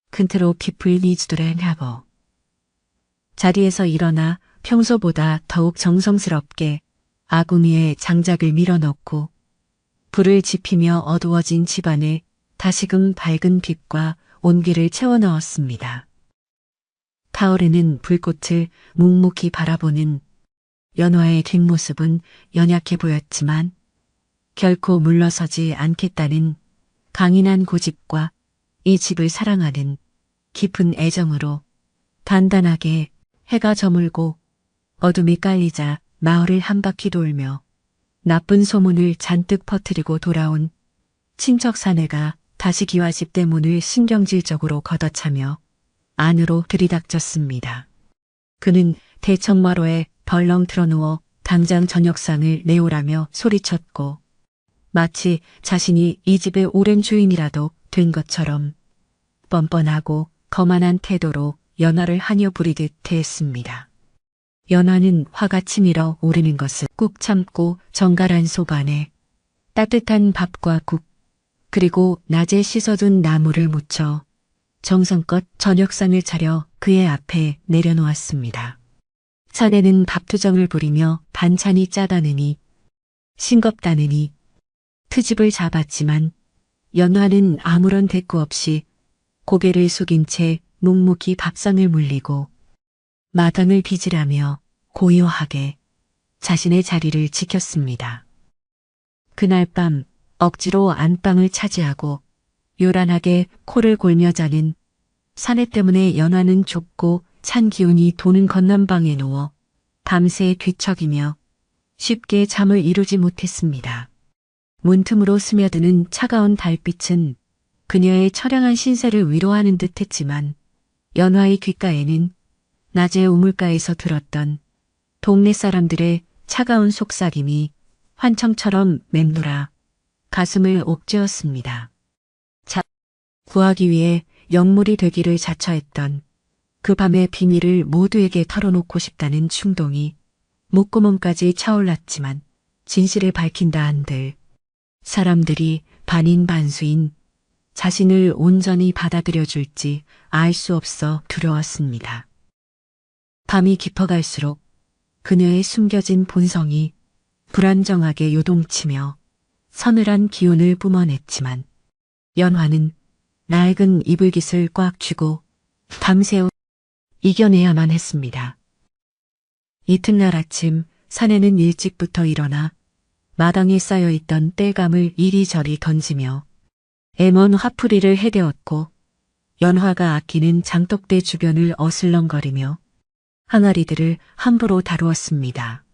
근태로 깊을 니즈도렌 하고 자리에서 일어나 평소보다 더욱 정성스럽게 아궁이에 장작을 밀어넣고 불을 지피며 어두워진 집안에 다시금 밝은 빛과 온기를 채워 넣었습니다. 타오르는 불꽃을 묵묵히 바라보는 연화의 뒷모습은 연약해 보였지만 결코 물러서지 않겠다는 강인한 고집과 이 집을 사랑하는 깊은 애정으로 단단하게 해가 저물고 어둠이 깔리자 마을을 한 바퀴 돌며 나쁜 소문을 잔뜩 퍼뜨리고 돌아온 친척 사내가 다시 기와집 대문을 신경질적으로 걷어차며 안으로 들이닥쳤습니다. 그는 대청마루에 벌렁 틀어누워 당장 저녁상을 내오라며 소리쳤고 마치 자신이 이 집의 오랜 주인이라도 된 것처럼 뻔뻔하고 거만한 태도로 연화를 하녀 부리듯 대했습니다. 연화는 화가 치밀어 오르는 것을 꾹 참고 정갈한 솥안에 따뜻한 밥과 국 그리고 낮에 씻어둔 나물을 묻혀 정성껏 저녁상을 차려 그의 앞에 내려놓았습니다. 사내는 밥투정을 부리며 반찬이 짜다느니 싱겁다느니 트집을 잡았지만 연화는 아무런 대꾸 없이 고개를 숙인 채 묵묵히 밥상을 물리고 마당을 빚으라며 고요하게 자신의 자리를 지켰습니다. 그날 밤 억지로 안방을 차지하고 요란하게 코를 골며 자는 사내 때문에 연화는 좁고 찬 기운이 도는 건넌방에 누워 밤새 뒤척이며 쉽게 잠을 이루지 못했습니다. 문틈으로 스며드는 차가운 달빛은 그녀의 처량한 신세를 위로하는 듯 했지만 연화의 귓가에는 낮에 우물가에서 들었던 동네 사람들의 차가운 속삭임이 환청처럼 맴돌아 가슴을 옥죄었습니다. 구하기 위해 영물이 되기를 자처했던 그 밤의 비밀을 모두에게 털어놓고 싶다는 충동이 목구멍까지 차올랐지만 진실을 밝힌다 한들 사람들이 반인반수인 자신을 온전히 받아들여 줄지 알 수 없어 두려웠습니다. 밤이 깊어갈수록 그녀의 숨겨진 본성이 불안정하게 요동치며 서늘한 기운을 뿜어냈지만 연화는 낡은 이불깃을 꽉 쥐고 밤새워 이겨내야만 했습니다. 이튿날 아침 사내는 일찍부터 일어나 마당에 쌓여있던 땔감을 이리저리 던지며 애먼 화풀이를 해대었고 연화가 아끼는 장독대 주변을 어슬렁거리며 항아리들을 함부로 다루었습니다.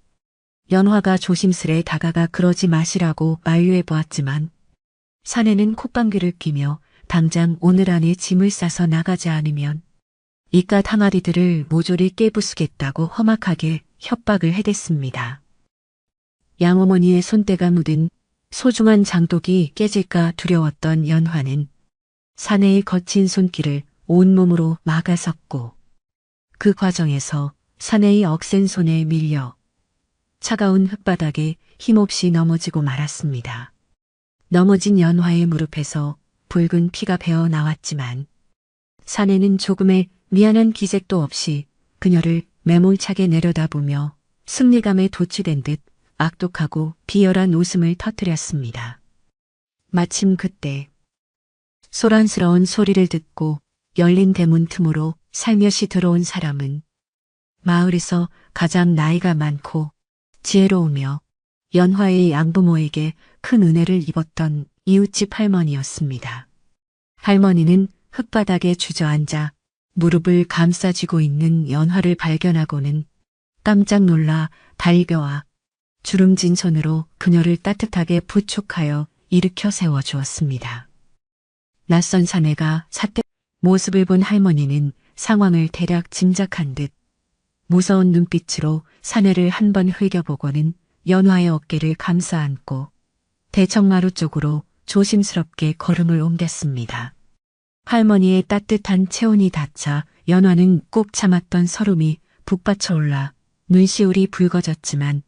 연화가 조심스레 다가가 그러지 마시라고 만류해 보았지만 사내는 콧방귀를 뀌며 당장 오늘 안에 짐을 싸서 나가지 않으면 이깟 항아리들을 모조리 깨부수겠다고 험악하게 협박을 해댔습니다. 양어머니의 손때가 묻은 소중한 장독이 깨질까 두려웠던 연화는 사내의 거친 손길을 온몸으로 막아섰고 그 과정에서 사내의 억센 손에 밀려 차가운 흙바닥에 힘없이 넘어지고 말았습니다. 넘어진 연화의 무릎에서 붉은 피가 배어 나왔지만 사내는 조금의 미안한 기색도 없이 그녀를 매몰차게 내려다보며 승리감에 도취된 듯 악독하고 비열한 웃음을 터뜨렸습니다. 마침 그때 소란스러운 소리를 듣고 열린 대문 틈으로 살며시 들어온 사람은 마을에서 가장 나이가 많고 지혜로우며 연화의 양부모에게 큰 은혜를 입었던 이웃집 할머니였습니다. 할머니는 흙바닥에 주저앉아 무릎을 감싸쥐고 있는 연화를 발견하고는 깜짝 놀라 달겨와 주름진 손으로 그녀를 따뜻하게 부축하여 일으켜 세워주었습니다. 낯선 사내가 삿대 모습을 본 할머니는 상황을 대략 짐작한 듯 무서운 눈빛으로 사내를 한 번 흘겨보고는 연화의 어깨를 감싸 안고 대청마루 쪽으로 조심스럽게 걸음을 옮겼습니다. 할머니의 따뜻한 체온이 닿자 연화는 꾹 참았던 서름이 북받쳐 올라 눈시울이 붉어졌지만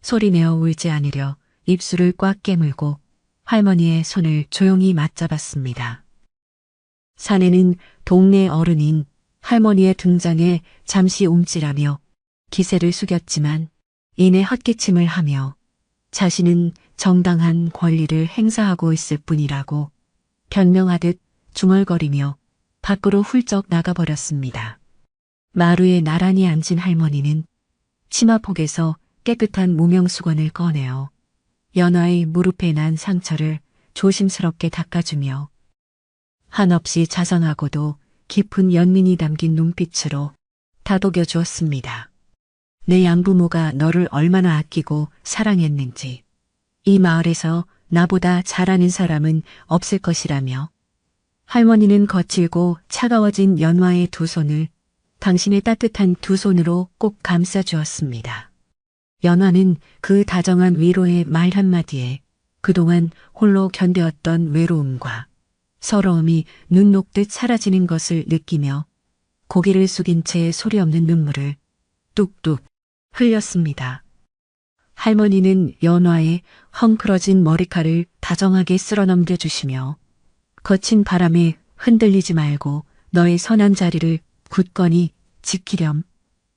소리내어 울지 않으려 입술을 꽉 깨물고 할머니의 손을 조용히 맞잡았습니다. 사내는 동네 어른인 할머니의 등장에 잠시 움찔하며 기세를 숙였지만 이내 헛기침을 하며 자신은 정당한 권리를 행사하고 있을 뿐이라고 변명하듯 중얼거리며 밖으로 훌쩍 나가버렸습니다. 마루에 나란히 앉은 할머니는 치마폭에서 깨끗한 무명수건을 꺼내어 연화의 무릎에 난 상처를 조심스럽게 닦아주며 한없이 자상하고도 깊은 연민이 담긴 눈빛으로 다독여 주었습니다. 내 양부모가 너를 얼마나 아끼고 사랑했는지 이 마을에서 나보다 잘 아는 사람은 없을 것이라며 할머니는 거칠고 차가워진 연화의 두 손을 당신의 따뜻한 두 손으로 꼭 감싸 주었습니다. 연화는 그 다정한 위로의 말 한마디에 그동안 홀로 견뎌왔던 외로움과 서러움이 눈 녹듯 사라지는 것을 느끼며 고개를 숙인 채 소리 없는 눈물을 뚝뚝 흘렸습니다. 할머니는 연화의 헝클어진 머리칼을 다정하게 쓸어 넘겨주시며 거친 바람에 흔들리지 말고 너의 선한 자리를 굳건히 지키렴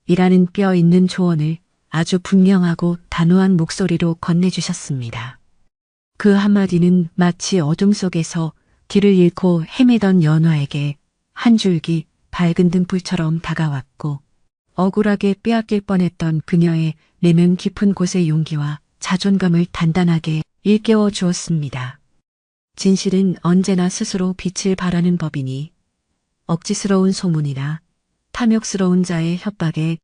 이라는 뼈 있는 조언을 아주 분명하고 단호한 목소리로 건네주셨습니다. 그 한마디는 마치 어둠 속에서 길을 잃고 헤매던 연화에게 한 줄기 밝은 등불처럼 다가왔고 억울하게 빼앗길 뻔했던 그녀의 내면 깊은 곳의 용기와 자존감을 단단하게 일깨워 주었습니다. 진실은 언제나 스스로 빛을 발하는 법이니 억지스러운 소문이나 탐욕스러운 자의 협박에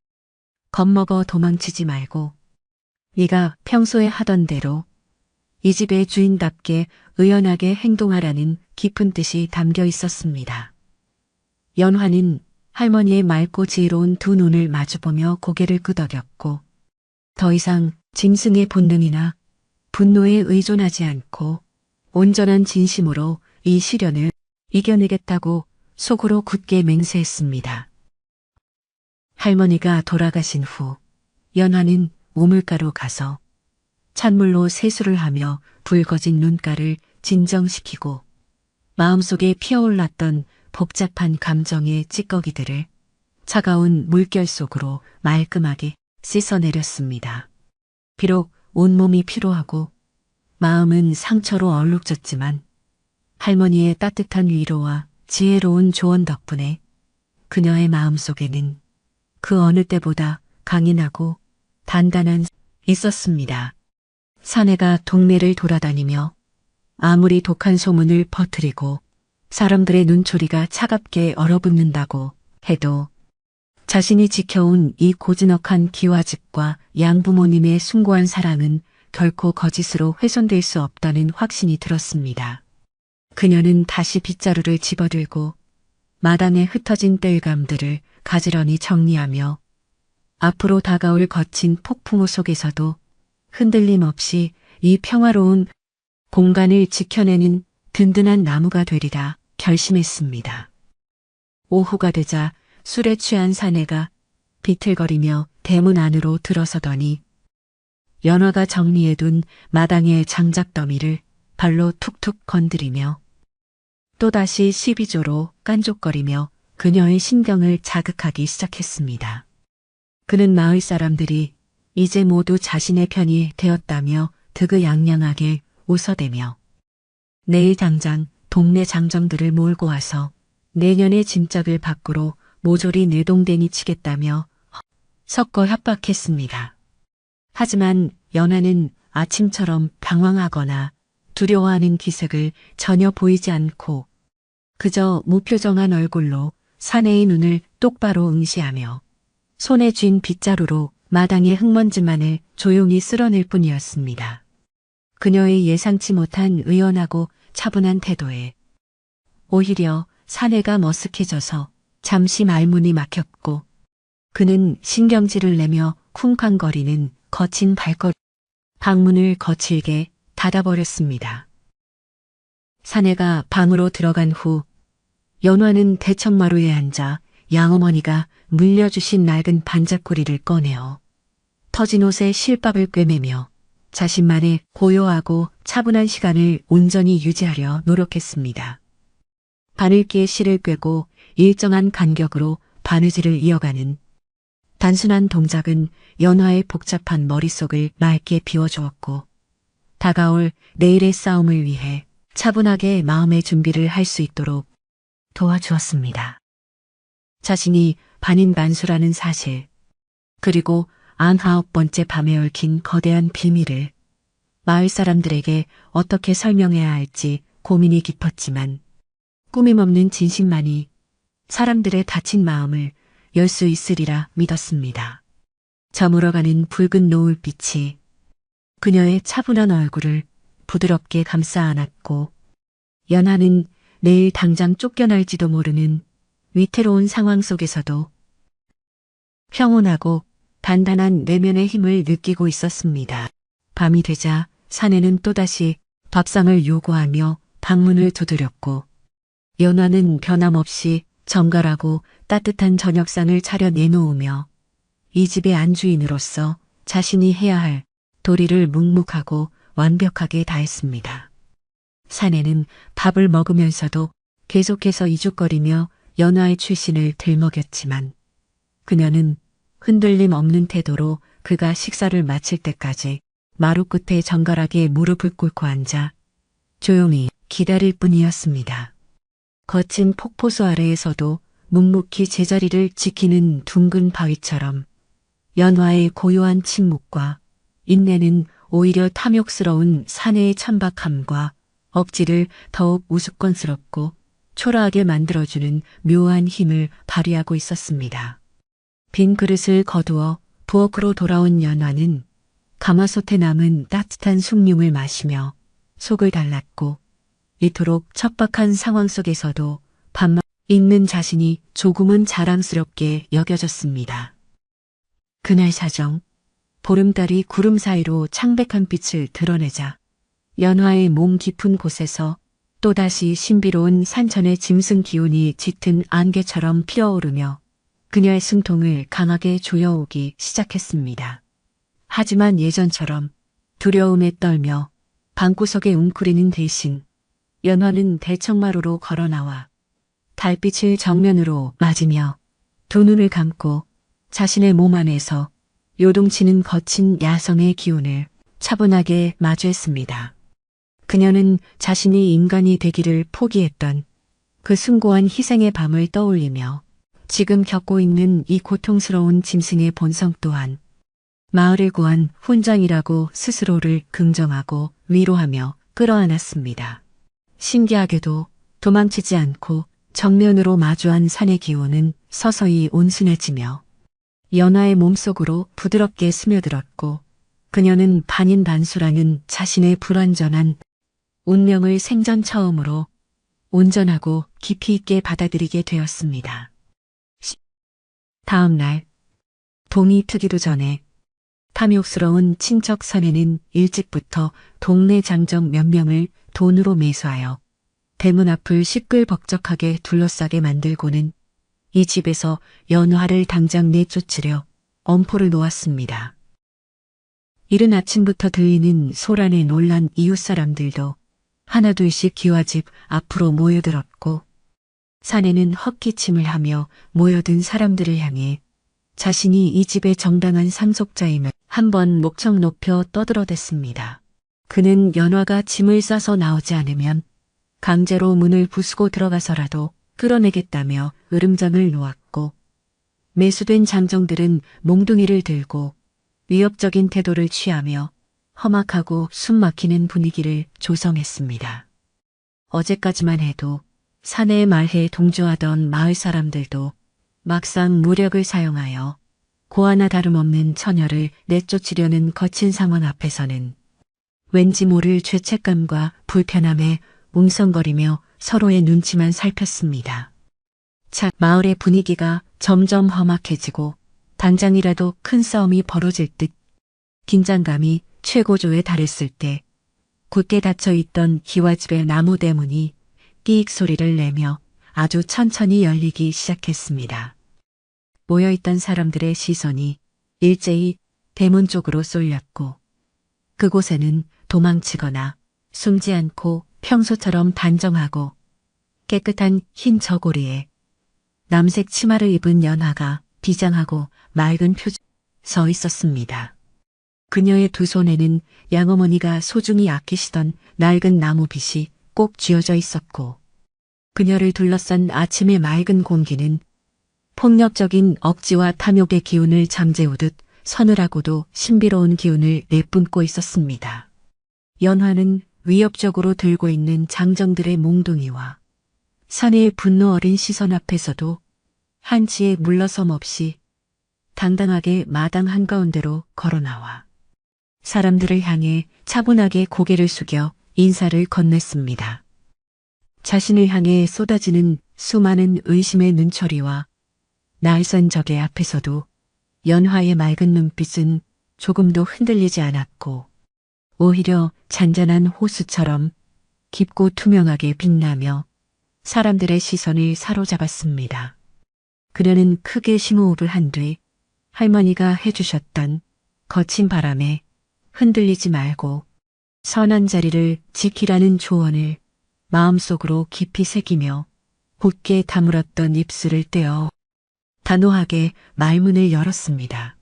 겁먹어 도망치지 말고 네가 평소에 하던 대로 이 집의 주인답게 의연하게 행동하라는 깊은 뜻이 담겨 있었습니다. 연화는 할머니의 맑고 지혜로운 두 눈을 마주보며 고개를 끄덕였고 더 이상 짐승의 본능이나 분노에 의존하지 않고 온전한 진심으로 이 시련을 이겨내겠다고 속으로 굳게 맹세했습니다. 할머니가 돌아가신 후 연화는 우물가로 가서 찬물로 세수를 하며 붉어진 눈가를 진정시키고 마음속에 피어올랐던 복잡한 감정의 찌꺼기들을 차가운 물결 속으로 말끔하게 씻어내렸습니다. 비록 온몸이 피로하고 마음은 상처로 얼룩졌지만 할머니의 따뜻한 위로와 지혜로운 조언 덕분에 그녀의 마음속에는 그 어느 때보다 강인하고 단단한 있었습니다. 사내가 동네를 돌아다니며 아무리 독한 소문을 퍼뜨리고 사람들의 눈초리가 차갑게 얼어붙는다고 해도 자신이 지켜온 이 고즈넉한 기와집과 양부모님의 숭고한 사랑은 결코 거짓으로 훼손될 수 없다는 확신이 들었습니다. 그녀는 다시 빗자루를 집어들고 마당에 흩어진 땔감들을 가지런히 정리하며 앞으로 다가올 거친 폭풍우 속에서도 흔들림 없이 이 평화로운 공간을 지켜내는 든든한 나무가 되리라 결심했습니다. 오후가 되자 술에 취한 사내가 비틀거리며 대문 안으로 들어서더니 연화가 정리해둔 마당의 장작더미를 발로 툭툭 건드리며 또다시 시비조로 깐족거리며 그녀의 신경을 자극하기 시작했습니다. 그는 마을 사람들이 이제 모두 자신의 편이 되었다며 득의양양하게 웃어대며 내일 당장 동네 장정들을 몰고 와서 내년의 짐짝을 밖으로 모조리 내동댕이 치겠다며 섞어 협박했습니다. 하지만 연화는 아침처럼 방황하거나 두려워하는 기색을 전혀 보이지 않고 그저 무표정한 얼굴로 사내의 눈을 똑바로 응시하며 손에 쥔 빗자루로 마당의 흙먼지만을 조용히 쓸어낼 뿐이었습니다. 그녀의 예상치 못한 의연하고 차분한 태도에 오히려 사내가 머쓱해져서 잠시 말문이 막혔고 그는 신경질을 내며 쿵쾅거리는 거친 발걸음 방문을 거칠게 닫아버렸습니다. 사내가 방으로 들어간 후 연화는 대청마루에 앉아 양어머니가 물려주신 낡은 반짝고리를 꺼내어 터진 옷에 실밥을 꿰매며 자신만의 고요하고 차분한 시간을 온전히 유지하려 노력했습니다. 바늘기에 실을 꿰고 일정한 간격으로 바느질을 이어가는 단순한 동작은 연화의 복잡한 머릿속을 맑게 비워주었고 다가올 내일의 싸움을 위해 차분하게 마음의 준비를 할 수 있도록 도와주었습니다. 자신이 반인반수라는 사실, 그리고 99번째 밤에 얽힌 거대한 비밀을 마을 사람들에게 어떻게 설명해야 할지 고민이 깊었지만 꾸밈없는 진심만이 사람들의 다친 마음을 열 수 있으리라 믿었습니다. 저물어가는 붉은 노을빛이 그녀의 차분한 얼굴을 부드럽게 감싸 안았고 연화는 내일 당장 쫓겨날지도 모르는 위태로운 상황 속에서도 평온하고 단단한 내면의 힘을 느끼고 있었습니다. 밤이 되자 사내는 또다시 밥상을 요구하며 방문을 두드렸고 연화는 변함없이 정갈하고 따뜻한 저녁상을 차려 내놓으며 이 집의 안주인으로서 자신이 해야 할 도리를 묵묵하고 완벽하게 다했습니다. 사내는 밥을 먹으면서도 계속해서 이죽거리며 연화의 출신을 들먹였지만 그녀는 흔들림 없는 태도로 그가 식사를 마칠 때까지 마루 끝에 정갈하게 무릎을 꿇고 앉아 조용히 기다릴 뿐이었습니다. 거친 폭포수 아래에서도 묵묵히 제자리를 지키는 둥근 바위처럼 연화의 고요한 침묵과 인내는 오히려 탐욕스러운 사내의 천박함과 억지를 더욱 우스꽝스럽고 초라하게 만들어주는 묘한 힘을 발휘하고 있었습니다. 빈 그릇을 거두어 부엌으로 돌아온 연화는 가마솥에 남은 따뜻한 숭늉을 마시며 속을 달랐고 이토록 척박한 상황 속에서도 밥만 있는 자신이 조금은 자랑스럽게 여겨졌습니다. 그날 사정, 보름달이 구름 사이로 창백한 빛을 드러내자 연화의 몸 깊은 곳에서 또다시 신비로운 산천의 짐승 기운이 짙은 안개처럼 피어오르며 그녀의 숨통을 강하게 조여오기 시작했습니다. 하지만 예전처럼 두려움에 떨며 방구석에 웅크리는 대신 연화는 대청마루로 걸어나와 달빛을 정면으로 맞으며 두 눈을 감고 자신의 몸 안에서 요동치는 거친 야성의 기운을 차분하게 마주했습니다. 그녀는 자신이 인간이 되기를 포기했던 그 숭고한 희생의 밤을 떠올리며 지금 겪고 있는 이 고통스러운 짐승의 본성 또한 마을을 구한 훈장이라고 스스로를 긍정하고 위로하며 끌어안았습니다. 신기하게도 도망치지 않고 정면으로 마주한 산의 기운은 서서히 온순해지며 연화의 몸속으로 부드럽게 스며들었고 그녀는 반인반수라는 자신의 불완전한 운명을 생전 처음으로 온전하고 깊이 있게 받아들이게 되었습니다. 다음 날 동이 트기도 전에 탐욕스러운 친척 사내는 일찍부터 동네 장정 몇 명을 돈으로 매수하여 대문 앞을 시끌벅적하게 둘러싸게 만들고는 이 집에서 연화를 당장 내쫓으려 엄포를 놓았습니다. 이른 아침부터 들리는 소란에 놀란 이웃 사람들도 하나둘씩 기와집 앞으로 모여들었고 사내는 헛기침을 하며 모여든 사람들을 향해 자신이 이 집의 정당한 상속자임을 한번 목청 높여 떠들어댔습니다. 그는 연화가 짐을 싸서 나오지 않으면 강제로 문을 부수고 들어가서라도 끌어내겠다며 으름장을 놓았고 매수된 장정들은 몽둥이를 들고 위협적인 태도를 취하며 험악하고 숨막히는 분위기를 조성했습니다. 어제까지만 해도 사내의 말에 동조하던 마을 사람들도 막상 무력을 사용하여 고아나 다름없는 처녀를 내쫓으려는 거친 상황 앞에서는 왠지 모를 죄책감과 불편함에 웅성거리며 서로의 눈치만 살폈습니다. 마을의 분위기가 점점 험악해지고 당장이라도 큰 싸움이 벌어질 듯 긴장감이 최고조에 달했을 때 굳게 닫혀있던 기와집의 나무 대문이 끼익 소리를 내며 아주 천천히 열리기 시작했습니다. 모여있던 사람들의 시선이 일제히 대문 쪽으로 쏠렸고 그곳에는 도망치거나 숨지 않고 평소처럼 단정하고 깨끗한 흰 저고리에 남색 치마를 입은 연화가 비장하고 맑은 표정으로 서 있었습니다. 그녀의 두 손에는 양어머니가 소중히 아끼시던 낡은 나무빗이 꼭 쥐어져 있었고 그녀를 둘러싼 아침의 맑은 공기는 폭력적인 억지와 탐욕의 기운을 잠재우듯 서늘하고도 신비로운 기운을 내뿜고 있었습니다. 연화는 위협적으로 들고 있는 장정들의 몽둥이와 사내의 분노 어린 시선 앞에서도 한치의 물러섬 없이 당당하게 마당 한가운데로 걸어나와 사람들을 향해 차분하게 고개를 숙여 인사를 건넸습니다. 자신을 향해 쏟아지는 수많은 의심의 눈초리와 날선 적의 앞에서도 연화의 맑은 눈빛은 조금도 흔들리지 않았고 오히려 잔잔한 호수처럼 깊고 투명하게 빛나며 사람들의 시선을 사로잡았습니다. 그녀는 크게 심호흡을 한 뒤 할머니가 해주셨던 거친 바람에 흔들리지 말고 선한 자리를 지키라는 조언을 마음속으로 깊이 새기며 곧게 다물었던 입술을 떼어 단호하게 말문을 열었습니다.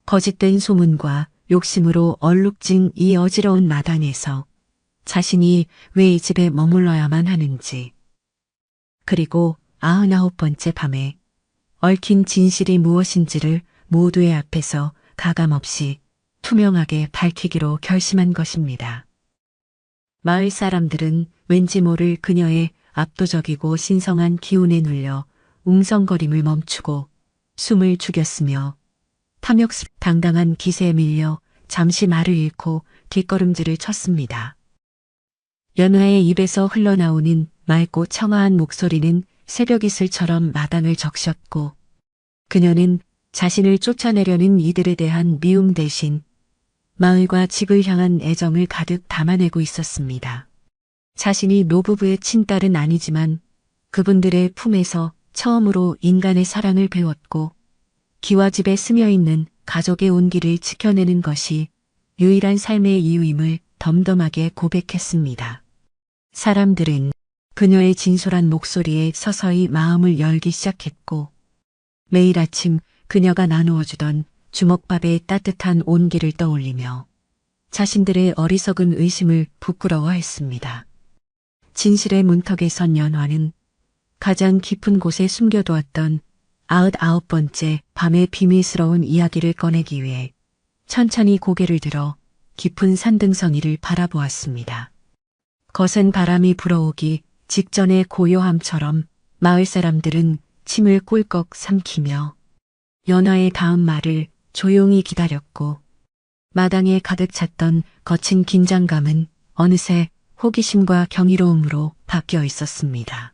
거짓된 소문과 욕심으로 얼룩진 이 어지러운 마당에서 자신이 왜 이 집에 머물러야만 하는지, 그리고 99번째 밤에 얽힌 진실이 무엇인지를 모두의 앞에서 가감없이 투명하게 밝히기로 결심한 것입니다. 마을 사람들은 왠지 모를 그녀의 압도적이고 신성한 기운에 눌려 웅성거림을 멈추고 숨을 죽였으며 당당한 기세에 밀려 잠시 말을 잃고 뒷걸음질을 쳤습니다. 연화의 입에서 흘러나오는 맑고 청아한 목소리는 새벽이슬처럼 마당을 적셨고 그녀는 자신을 쫓아내려는 이들에 대한 미움 대신 마을과 집을 향한 애정을 가득 담아내고 있었습니다. 자신이 노부부의 친딸은 아니지만 그분들의 품에서 처음으로 인간의 사랑을 배웠고 기와집에 스며있는 가족의 온기를 지켜내는 것이 유일한 삶의 이유임을 덤덤하게 고백했습니다. 사람들은 그녀의 진솔한 목소리에 서서히 마음을 열기 시작했고 매일 아침 그녀가 나누어주던 주먹밥의 따뜻한 온기를 떠올리며 자신들의 어리석은 의심을 부끄러워했습니다. 진실의 문턱에 선 연화는 가장 깊은 곳에 숨겨두었던 99번째 밤의 비밀스러운 이야기를 꺼내기 위해 천천히 고개를 들어 깊은 산등성이를 바라보았습니다. 거센 바람이 불어오기 직전의 고요함처럼 마을 사람들은 침을 꿀꺽 삼키며 연화의 다음 말을 조용히 기다렸고 마당에 가득 찼던 거친 긴장감은 어느새 호기심과 경이로움으로 바뀌어 있었습니다.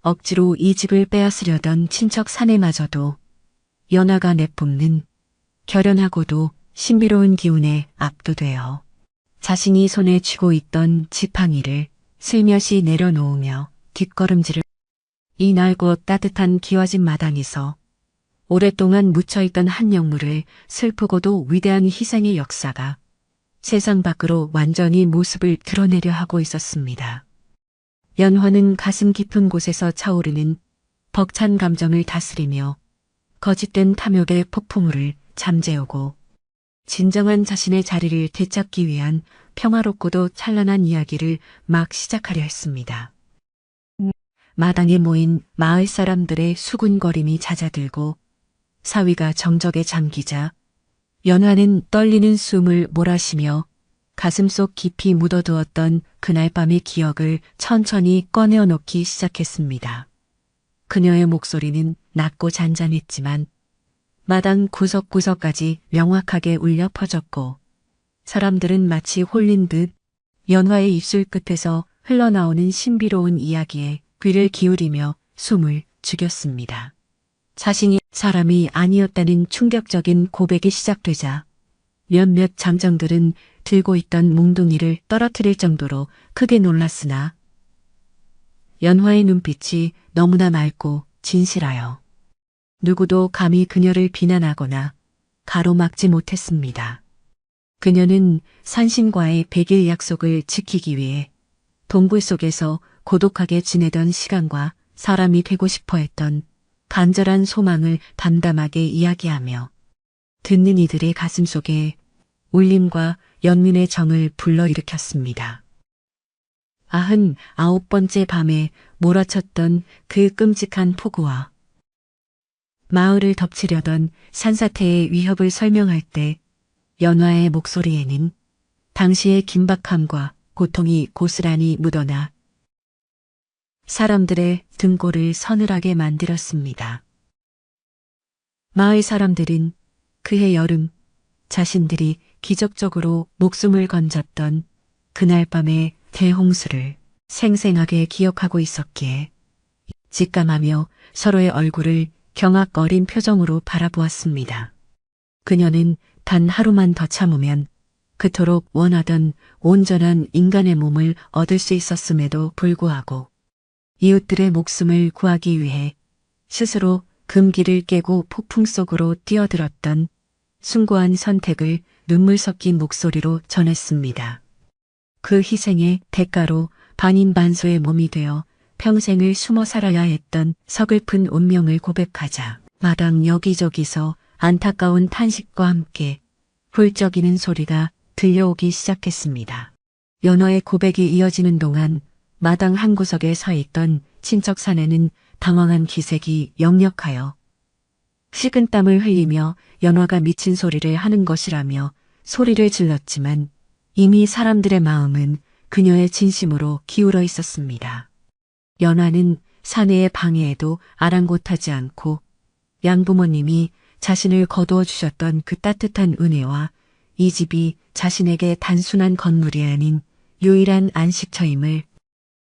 억지로 이 집을 빼앗으려던 친척 사내마저도 연화가 내뿜는 결연하고도 신비로운 기운에 압도되어 자신이 손에 쥐고 있던 지팡이를 슬며시 내려놓으며 뒷걸음질을 이 낡고 따뜻한 기와집 마당에서 오랫동안 묻혀있던 한 영물을 슬프고도 위대한 희생의 역사가 세상 밖으로 완전히 모습을 드러내려 하고 있었습니다. 연화는 가슴 깊은 곳에서 차오르는 벅찬 감정을 다스리며 거짓된 탐욕의 폭풍우를 잠재우고 진정한 자신의 자리를 되찾기 위한 평화롭고도 찬란한 이야기를 막 시작하려 했습니다. 마당에 모인 마을 사람들의 수군거림이 잦아들고 사위가 정적에 잠기자 연화는 떨리는 숨을 몰아쉬며 가슴속 깊이 묻어두었던 그날 밤의 기억을 천천히 꺼내어 놓기 시작했습니다. 그녀의 목소리는 낮고 잔잔했지만 마당 구석구석까지 명확하게 울려 퍼졌고 사람들은 마치 홀린 듯 연화의 입술 끝에서 흘러나오는 신비로운 이야기에 귀를 기울이며 숨을 죽였습니다. 자신이 사람이 아니었다는 충격적인 고백이 시작되자 몇몇 잠정들은 들고 있던 몽둥이를 떨어뜨릴 정도로 크게 놀랐으나 연화의 눈빛이 너무나 맑고 진실하여 누구도 감히 그녀를 비난하거나 가로막지 못했습니다. 그녀는 산신과의 100일 약속을 지키기 위해 동굴 속에서 고독하게 지내던 시간과 사람이 되고 싶어 했던 간절한 소망을 담담하게 이야기하며 듣는 이들의 가슴 속에 울림과 연민의 정을 불러일으켰습니다. 99번째 밤에 몰아쳤던 그 끔찍한 폭우와 마을을 덮치려던 산사태의 위협을 설명할 때 연화의 목소리에는 당시의 긴박함과 고통이 고스란히 묻어나 사람들의 등골을 서늘하게 만들었습니다. 마을 사람들은 그해 여름 자신들이 기적적으로 목숨을 건졌던 그날 밤의 대홍수를 생생하게 기억하고 있었기에 직감하며 서로의 얼굴을 경악 어린 표정으로 바라보았습니다. 그녀는 단 하루만 더 참으면 그토록 원하던 온전한 인간의 몸을 얻을 수 있었음에도 불구하고 이웃들의 목숨을 구하기 위해 스스로 금기를 깨고 폭풍 속으로 뛰어들었던 숭고한 선택을 눈물 섞인 목소리로 전했습니다. 그 희생의 대가로 반인반소의 몸이 되어 평생을 숨어 살아야 했던 서글픈 운명을 고백하자 마당 여기저기서 안타까운 탄식과 함께 훌쩍이는 소리가 들려오기 시작했습니다. 연화의 고백이 이어지는 동안 마당 한 구석에 서 있던 친척 사내는 당황한 기색이 역력하여 식은땀을 흘리며 연화가 미친 소리를 하는 것이라며 소리를 질렀지만 이미 사람들의 마음은 그녀의 진심으로 기울어 있었습니다. 연화는 사내의 방해에도 아랑곳하지 않고 양부모님이 자신을 거두어 주셨던 그 따뜻한 은혜와 이 집이 자신에게 단순한 건물이 아닌 유일한 안식처임을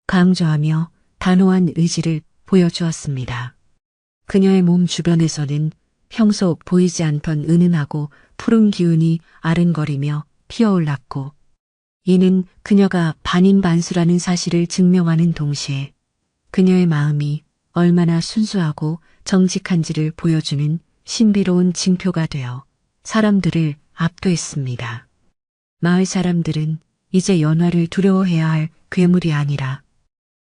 강조하며 단호한 의지를 보여주었습니다. 그녀의 몸 주변에서는 평소 보이지 않던 은은하고 푸른 기운이 아른거리며 피어올랐고 이는 그녀가 반인반수라는 사실을 증명하는 동시에 그녀의 마음이 얼마나 순수하고 정직한지를 보여주는 신비로운 징표가 되어 사람들을 압도했습니다. 마을 사람들은 이제 연화를 두려워해야 할 괴물이 아니라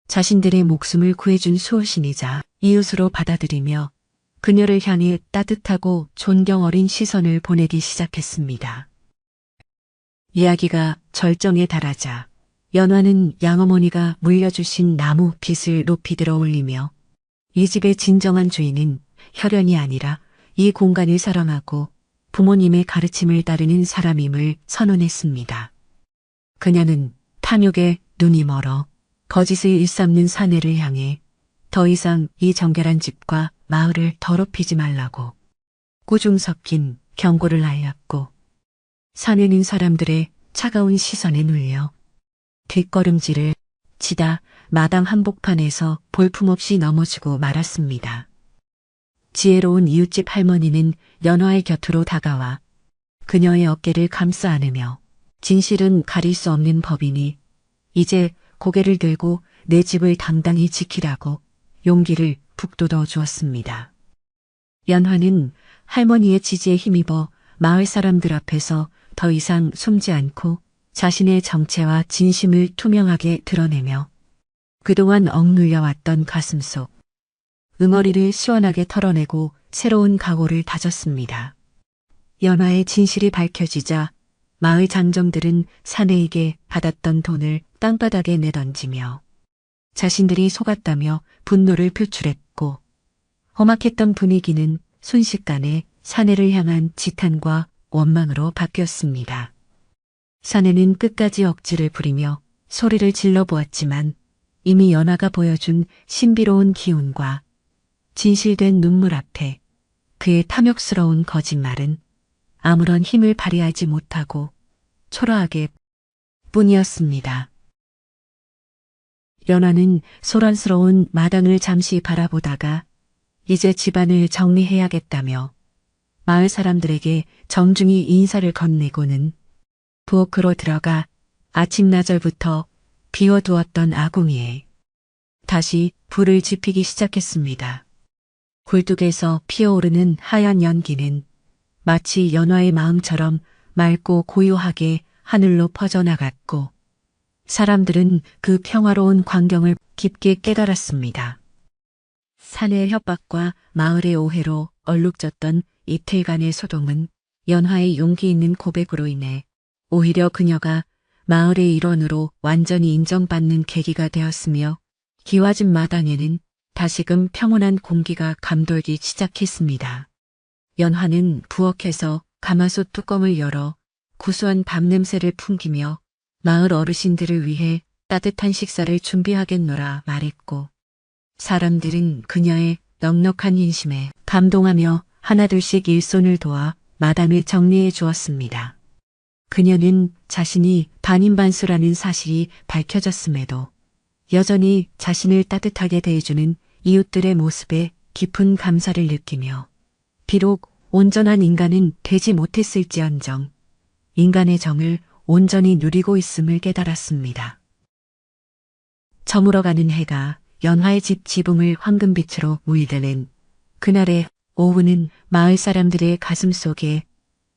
자신들의 목숨을 구해준 수호신이자 이웃으로 받아들이며 그녀를 향해 따뜻하고 존경 어린 시선을 보내기 시작했습니다. 이야기가 절정에 달하자 연화는 양어머니가 물려주신 나무 빗을 높이 들어 올리며 이 집의 진정한 주인은 혈연이 아니라 이 공간을 사랑하고 부모님의 가르침을 따르는 사람임을 선언했습니다. 그녀는 탐욕에 눈이 멀어 거짓을 일삼는 사내를 향해 더 이상 이 정결한 집과 마을을 더럽히지 말라고 꾸중 섞인 경고를 날렸고 사내는 사람들의 차가운 시선에 눌려 뒷걸음질을 치다 마당 한복판에서 볼품없이 넘어지고 말았습니다. 지혜로운 이웃집 할머니는 연화의 곁으로 다가와 그녀의 어깨를 감싸 안으며 진실은 가릴 수 없는 법이니 이제 고개를 들고 내 집을 당당히 지키라고 용기를 북돋워 주었습니다. 연화는 할머니의 지지에 힘입어 마을 사람들 앞에서 더 이상 숨지 않고 자신의 정체와 진심을 투명하게 드러내며 그동안 억눌려왔던 가슴속 응어리를 시원하게 털어내고 새로운 각오를 다졌습니다. 연화의 진실이 밝혀지자 마을 장정들은 사내에게 받았던 돈을 땅바닥에 내던지며 자신들이 속았다며 분노를 표출했고 험악했던 분위기는 순식간에 사내를 향한 지탄과 원망으로 바뀌었습니다. 사내는 끝까지 억지를 부리며 소리를 질러보았지만 이미 연화가 보여준 신비로운 기운과 진실된 눈물 앞에 그의 탐욕스러운 거짓말은 아무런 힘을 발휘하지 못하고 초라하게 뿐이었습니다. 연화는 소란스러운 마당을 잠시 바라보다가 이제 집안을 정리해야겠다며 마을 사람들에게 정중히 인사를 건네고는 부엌으로 들어가 아침나절부터 비워두었던 아궁이에 다시 불을 지피기 시작했습니다. 굴뚝에서 피어오르는 하얀 연기는 마치 연화의 마음처럼 맑고 고요하게 하늘로 퍼져나갔고 사람들은 그 평화로운 광경을 깊게 깨달았습니다. 사내의 협박과 마을의 오해로 얼룩졌던 이틀간의 소동은 연화의 용기 있는 고백으로 인해 오히려 그녀가 마을의 일원으로 완전히 인정받는 계기가 되었으며 기와집 마당에는 다시금 평온한 공기가 감돌기 시작했습니다. 연화는 부엌에서 가마솥 뚜껑을 열어 구수한 밥냄새를 풍기며 마을 어르신들을 위해 따뜻한 식사를 준비하겠노라 말했고 사람들은 그녀의 넉넉한 인심에 감동하며 하나둘씩 일손을 도와 마당을 정리해 주었습니다. 그녀는 자신이 반인반수라는 사실이 밝혀졌음에도 여전히 자신을 따뜻하게 대해주는 이웃들의 모습에 깊은 감사를 느끼며 비록 온전한 인간은 되지 못했을지언정 인간의 정을 온전히 누리고 있음을 깨달았습니다. 저물어가는 해가 연화의 집 지붕을 황금빛으로 물드는 그날의 오후는 마을 사람들의 가슴 속에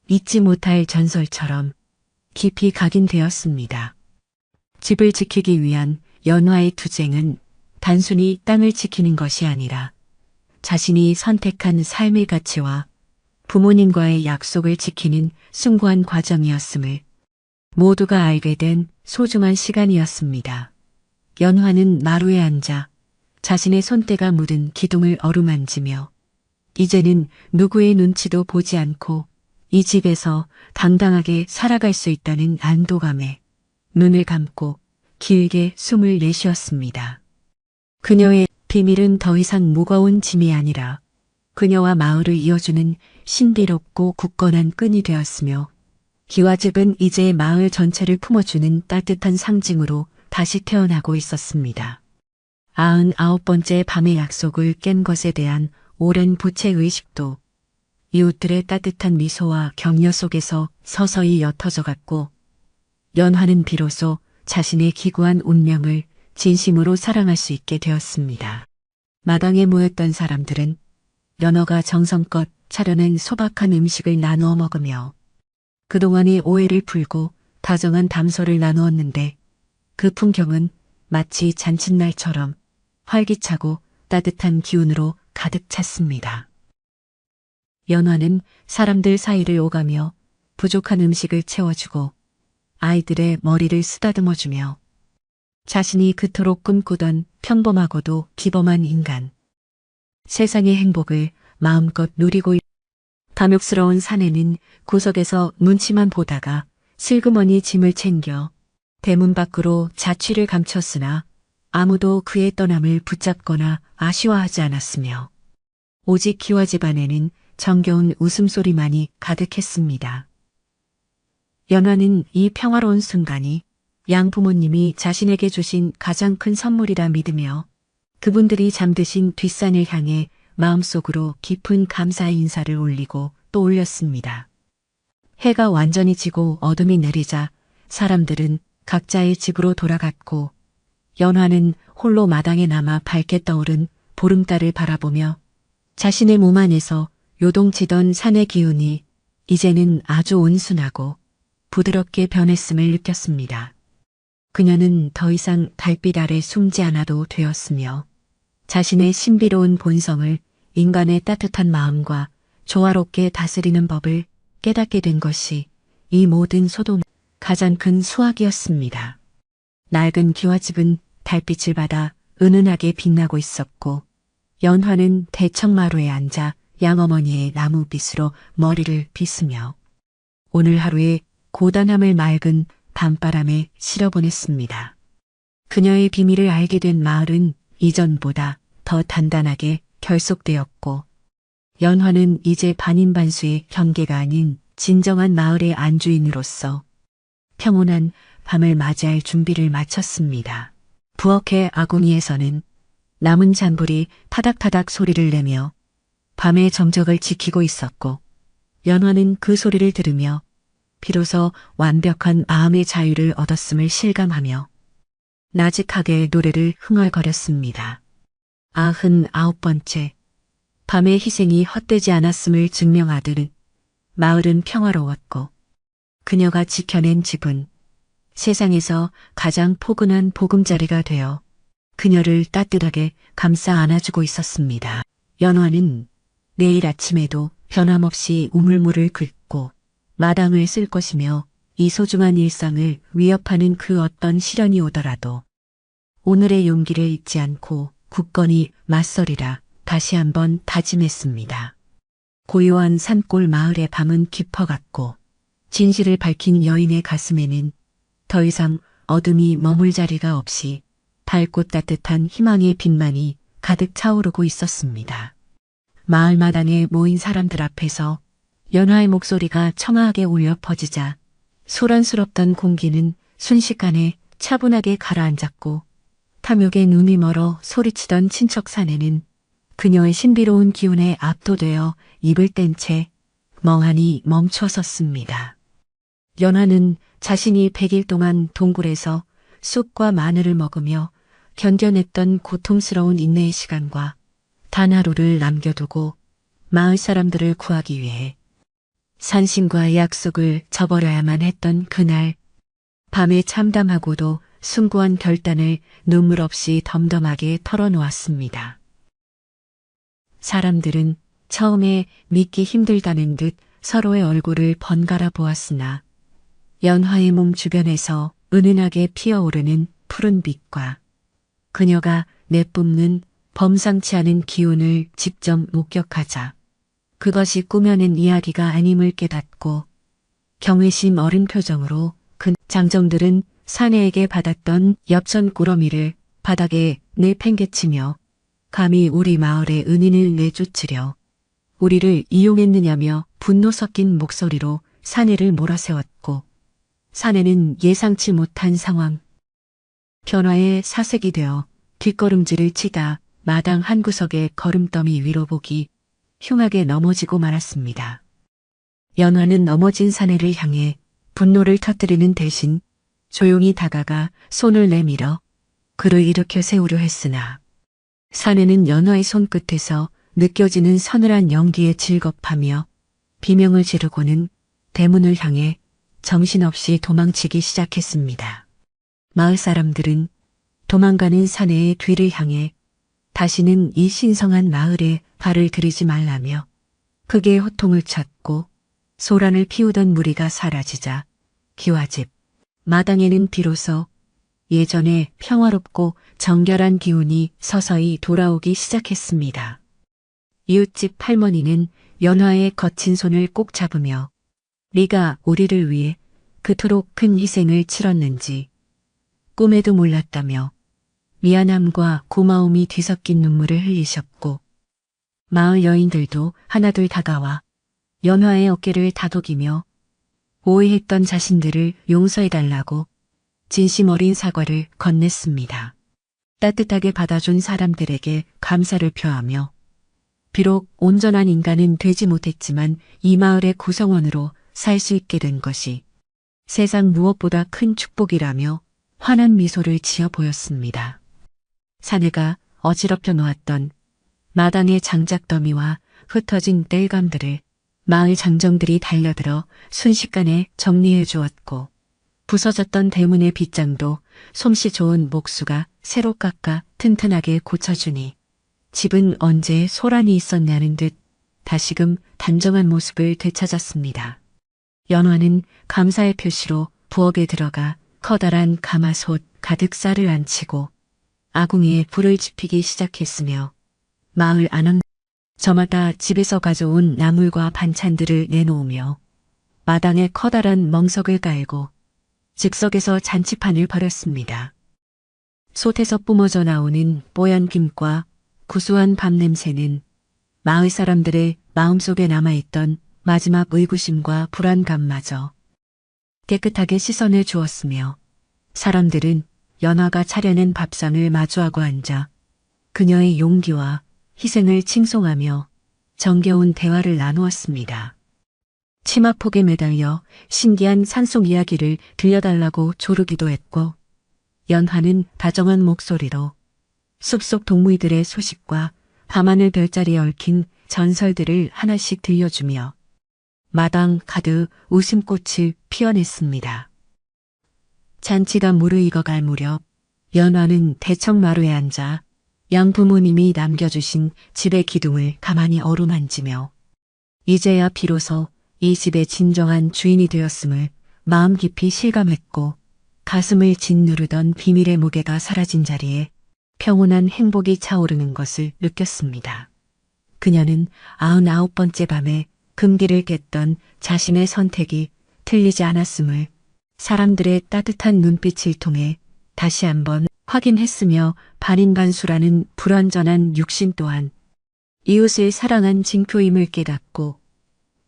잊지 못할 전설처럼 깊이 각인되었습니다. 집을 지키기 위한 연화의 투쟁은 단순히 땅을 지키는 것이 아니라 자신이 선택한 삶의 가치와 부모님과의 약속을 지키는 숭고한 과정이었음을 모두가 알게 된 소중한 시간이었습니다. 연화는 마루에 앉아 자신의 손때가 묻은 기둥을 어루만지며 이제는 누구의 눈치도 보지 않고 이 집에서 당당하게 살아갈 수 있다는 안도감에 눈을 감고 길게 숨을 내쉬었습니다. 그녀의 비밀은 더 이상 무거운 짐이 아니라 그녀와 마을을 이어주는 신비롭고 굳건한 끈이 되었으며 기와집은 이제 마을 전체를 품어주는 따뜻한 상징으로 다시 태어나고 있었습니다. 99번째 밤의 약속을 깬 것에 대한 오랜 부채의식도 이웃들의 따뜻한 미소와 격려 속에서 서서히 옅어져 갔고 연화는 비로소 자신의 기구한 운명을 진심으로 사랑할 수 있게 되었습니다. 마당에 모였던 사람들은 연화가 정성껏 차려낸 소박한 음식을 나누어 먹으며 그동안의 오해를 풀고 다정한 담소를 나누었는데 그 풍경은 마치 잔칫날처럼 활기차고 따뜻한 기운으로 가득 찼습니다. 연화는 사람들 사이를 오가며 부족한 음식을 채워주고 아이들의 머리를 쓰다듬어주며 자신이 그토록 꿈꾸던 평범하고도 기범한 인간, 세상의 행복을 마음껏 누리고 탐욕스러운 사내는 구석에서 눈치만 보다가 슬그머니 짐을 챙겨 대문 밖으로 자취를 감췄으나 아무도 그의 떠남을 붙잡거나 아쉬워하지 않았으며 오직 기와 집안에는 정겨운 웃음소리만이 가득했습니다. 연화는 이 평화로운 순간이 양부모님이 자신에게 주신 가장 큰 선물이라 믿으며 그분들이 잠드신 뒷산을 향해 마음속으로 깊은 감사의 인사를 올리고 또 올렸습니다. 해가 완전히 지고 어둠이 내리자 사람들은 각자의 집으로 돌아갔고 연화는 홀로 마당에 남아 밝게 떠오른 보름달을 바라보며 자신의 몸 안에서 요동치던 산의 기운이 이제는 아주 온순하고 부드럽게 변했음을 느꼈습니다. 그녀는 더 이상 달빛 아래 숨지 않아도 되었으며 자신의 신비로운 본성을 인간의 따뜻한 마음과 조화롭게 다스리는 법을 깨닫게 된 것이 이 모든 소동의 가장 큰 수확이었습니다. 낡은 기와집은 달빛을 받아 은은하게 빛나고 있었고 연화는 대청마루에 앉아 양어머니의 나무빗으로 머리를 빗으며 오늘 하루의 고단함을 맑은 밤바람에 실어보냈습니다. 그녀의 비밀을 알게 된 마을은 이전보다 더 단단하게 결속되었고 연화는 이제 반인반수의 경계가 아닌 진정한 마을의 안주인으로서 평온한 밤을 맞이할 준비를 마쳤습니다. 부엌의 아궁이에서는 남은 잔불이 타닥타닥 소리를 내며 밤의 정적을 지키고 있었고 연화는 그 소리를 들으며 비로소 완벽한 마음의 자유를 얻었음을 실감하며 나직하게 노래를 흥얼거렸습니다. 99번째 밤의 희생이 헛되지 않았음을 증명하듯 마을은 평화로웠고 그녀가 지켜낸 집은 세상에서 가장 포근한 보금자리가 되어 그녀를 따뜻하게 감싸 안아주고 있었습니다. 연화는 내일 아침에도 변함없이 우물물을 긁고 마당을 쓸 것이며 이 소중한 일상을 위협하는 그 어떤 시련이 오더라도 오늘의 용기를 잊지 않고 굳건히 맞서리라 다시 한번 다짐했습니다. 고요한 산골 마을의 밤은 깊어갔고 진실을 밝힌 여인의 가슴에는 더 이상 어둠이 머물 자리가 없이 밝고 따뜻한 희망의 빛만이 가득 차오르고 있었습니다. 마을마당에 모인 사람들 앞에서 연화의 목소리가 청아하게 울려 퍼지자 소란스럽던 공기는 순식간에 차분하게 가라앉았고 탐욕에 눈이 멀어 소리치던 친척 사내는 그녀의 신비로운 기운에 압도되어 입을 뗀 채 멍하니 멈춰섰습니다. 연화는 자신이 100일 동안 동굴에서 쑥과 마늘을 먹으며 견뎌냈던 고통스러운 인내의 시간과 단 하루를 남겨두고 마을 사람들을 구하기 위해 산신과의 약속을 저버려야만 했던 그날 밤에 참담하고도 숭고한 결단을 눈물 없이 덤덤하게 털어놓았습니다. 사람들은 처음에 믿기 힘들다는 듯 서로의 얼굴을 번갈아 보았으나 연화의 몸 주변에서 은은하게 피어오르는 푸른 빛과 그녀가 내뿜는 범상치 않은 기운을 직접 목격하자 그것이 꾸며낸 이야기가 아님을 깨닫고 경외심 어린 표정으로 그 장정들은 사내에게 받았던 엽전 꾸러미를 바닥에 내팽개치며 감히 우리 마을의 은인을 내쫓으려 우리를 이용했느냐며 분노 섞인 목소리로 사내를 몰아세웠고 사내는 예상치 못한 상황 변화에 사색이 되어 뒷걸음질을 치다 마당 한 구석의 거름더미 위로 보기 흉하게 넘어지고 말았습니다. 연화는 넘어진 사내를 향해 분노를 터뜨리는 대신 조용히 다가가 손을 내밀어 그를 일으켜 세우려 했으나 사내는 연화의 손끝에서 느껴지는 서늘한 연기에 질겁하며 비명을 지르고는 대문을 향해 정신없이 도망치기 시작했습니다. 마을 사람들은 도망가는 사내의 뒤를 향해 다시는 이 신성한 마을에 발을 들이지 말라며 크게 호통을 쳤고 소란을 피우던 무리가 사라지자 기와집 마당에는 비로소 예전에 평화롭고 정결한 기운이 서서히 돌아오기 시작했습니다. 이웃집 할머니는 연화의 거친 손을 꼭 잡으며 네가 우리를 위해 그토록 큰 희생을 치렀는지 꿈에도 몰랐다며 미안함과 고마움이 뒤섞인 눈물을 흘리셨고 마을 여인들도 하나둘 다가와 연화의 어깨를 다독이며 오해했던 자신들을 용서해달라고 진심 어린 사과를 건넸습니다. 따뜻하게 받아준 사람들에게 감사를 표하며 비록 온전한 인간은 되지 못했지만 이 마을의 구성원으로 살 수 있게 된 것이 세상 무엇보다 큰 축복이라며 환한 미소를 지어 보였습니다. 사내가 어지럽혀 놓았던 마당의 장작더미와 흩어진 땔감들을 마을 장정들이 달려들어 순식간에 정리해 주었고 부서졌던 대문의 빗장도 솜씨 좋은 목수가 새로 깎아 튼튼하게 고쳐주니 집은 언제 소란이 있었냐는 듯 다시금 단정한 모습을 되찾았습니다. 연화는 감사의 표시로 부엌에 들어가 커다란 가마솥 가득 쌀을 안치고 아궁이에 불을 지피기 시작했으며 마을 안은 저마다 집에서 가져온 나물과 반찬들을 내놓으며 마당에 커다란 멍석을 깔고 즉석에서 잔치판을 벌였습니다. 솥에서 뿜어져 나오는 뽀얀 김과 구수한 밥 냄새는 마을 사람들의 마음속에 남아있던 마지막 의구심과 불안감마저 깨끗하게 씻어내 주었으며 사람들은 연화가 차려낸 밥상을 마주하고 앉아 그녀의 용기와 희생을 칭송하며 정겨운 대화를 나누었습니다. 치마폭에 매달려 신기한 산속 이야기를 들려달라고 조르기도 했고 연화는 다정한 목소리로 숲속 동물들의 소식과 밤하늘 별자리에 얽힌 전설들을 하나씩 들려주며 마당 가득 웃음꽃을 피워냈습니다. 잔치가 무르익어갈 무렵 연화는 대청마루에 앉아 양부모님이 남겨주신 집의 기둥을 가만히 어루만지며 이제야 비로소 이 집의 진정한 주인이 되었음을 마음 깊이 실감했고 가슴을 짓누르던 비밀의 무게가 사라진 자리에 평온한 행복이 차오르는 것을 느꼈습니다. 그녀는 99번째 밤에 금기를 깼던 자신의 선택이 틀리지 않았음을 사람들의 따뜻한 눈빛을 통해 다시 한번 확인했으며 반인반수라는 불완전한 육신 또한 이웃을 사랑한 징표임을 깨닫고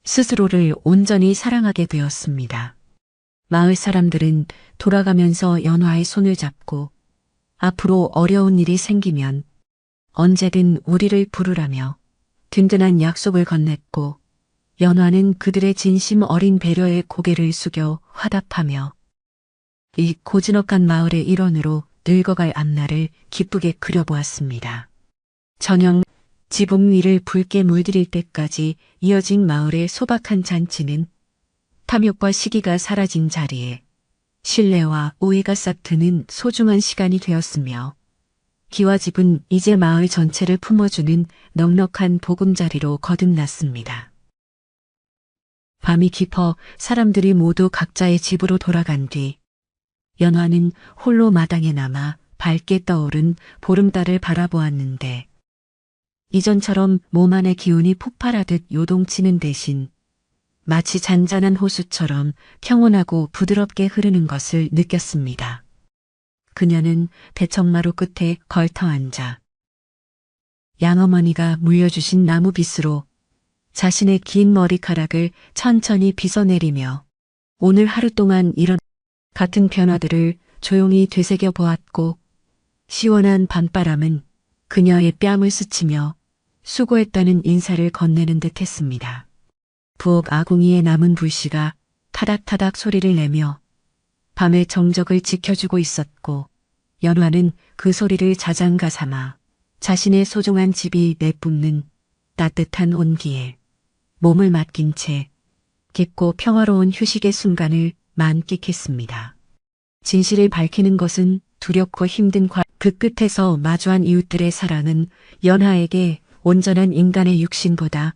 스스로를 온전히 사랑하게 되었습니다. 마을 사람들은 돌아가면서 연화의 손을 잡고 앞으로 어려운 일이 생기면 언제든 우리를 부르라며 든든한 약속을 건넸고 연화는 그들의 진심 어린 배려에 고개를 숙여 화답하며 이 고즈넉한 마을의 일원으로 늙어갈 앞날을 기쁘게 그려보았습니다. 저녁 지붕 위를 붉게 물들일 때까지 이어진 마을의 소박한 잔치는 탐욕과 시기가 사라진 자리에 신뢰와 오해가 싹트는 소중한 시간이 되었으며 기와집은 이제 마을 전체를 품어주는 넉넉한 보금자리로 거듭났습니다. 밤이 깊어 사람들이 모두 각자의 집으로 돌아간 뒤 연화는 홀로 마당에 남아 밝게 떠오른 보름달을 바라보았는데 이전처럼 몸 안의 기운이 폭발하듯 요동치는 대신 마치 잔잔한 호수처럼 평온하고 부드럽게 흐르는 것을 느꼈습니다. 그녀는 대청마루 끝에 걸터 앉아 양어머니가 물려주신 나무빗으로 자신의 긴 머리카락을 천천히 빗어내리며 오늘 하루 동안 이런 같은 변화들을 조용히 되새겨 보았고 시원한 밤바람은 그녀의 뺨을 스치며 수고했다는 인사를 건네는 듯 했습니다. 부엌 아궁이에 남은 불씨가 타닥타닥 소리를 내며 밤의 정적을 지켜주고 있었고 연화는 그 소리를 자장가 삼아 자신의 소중한 집이 내뿜는 따뜻한 온기에 몸을 맡긴 채 깊고 평화로운 휴식의 순간을 만끽했습니다. 진실을 밝히는 것은 두렵고 힘든 그 끝에서 마주한 이웃들의 사랑은 연하에게 온전한 인간의 육신보다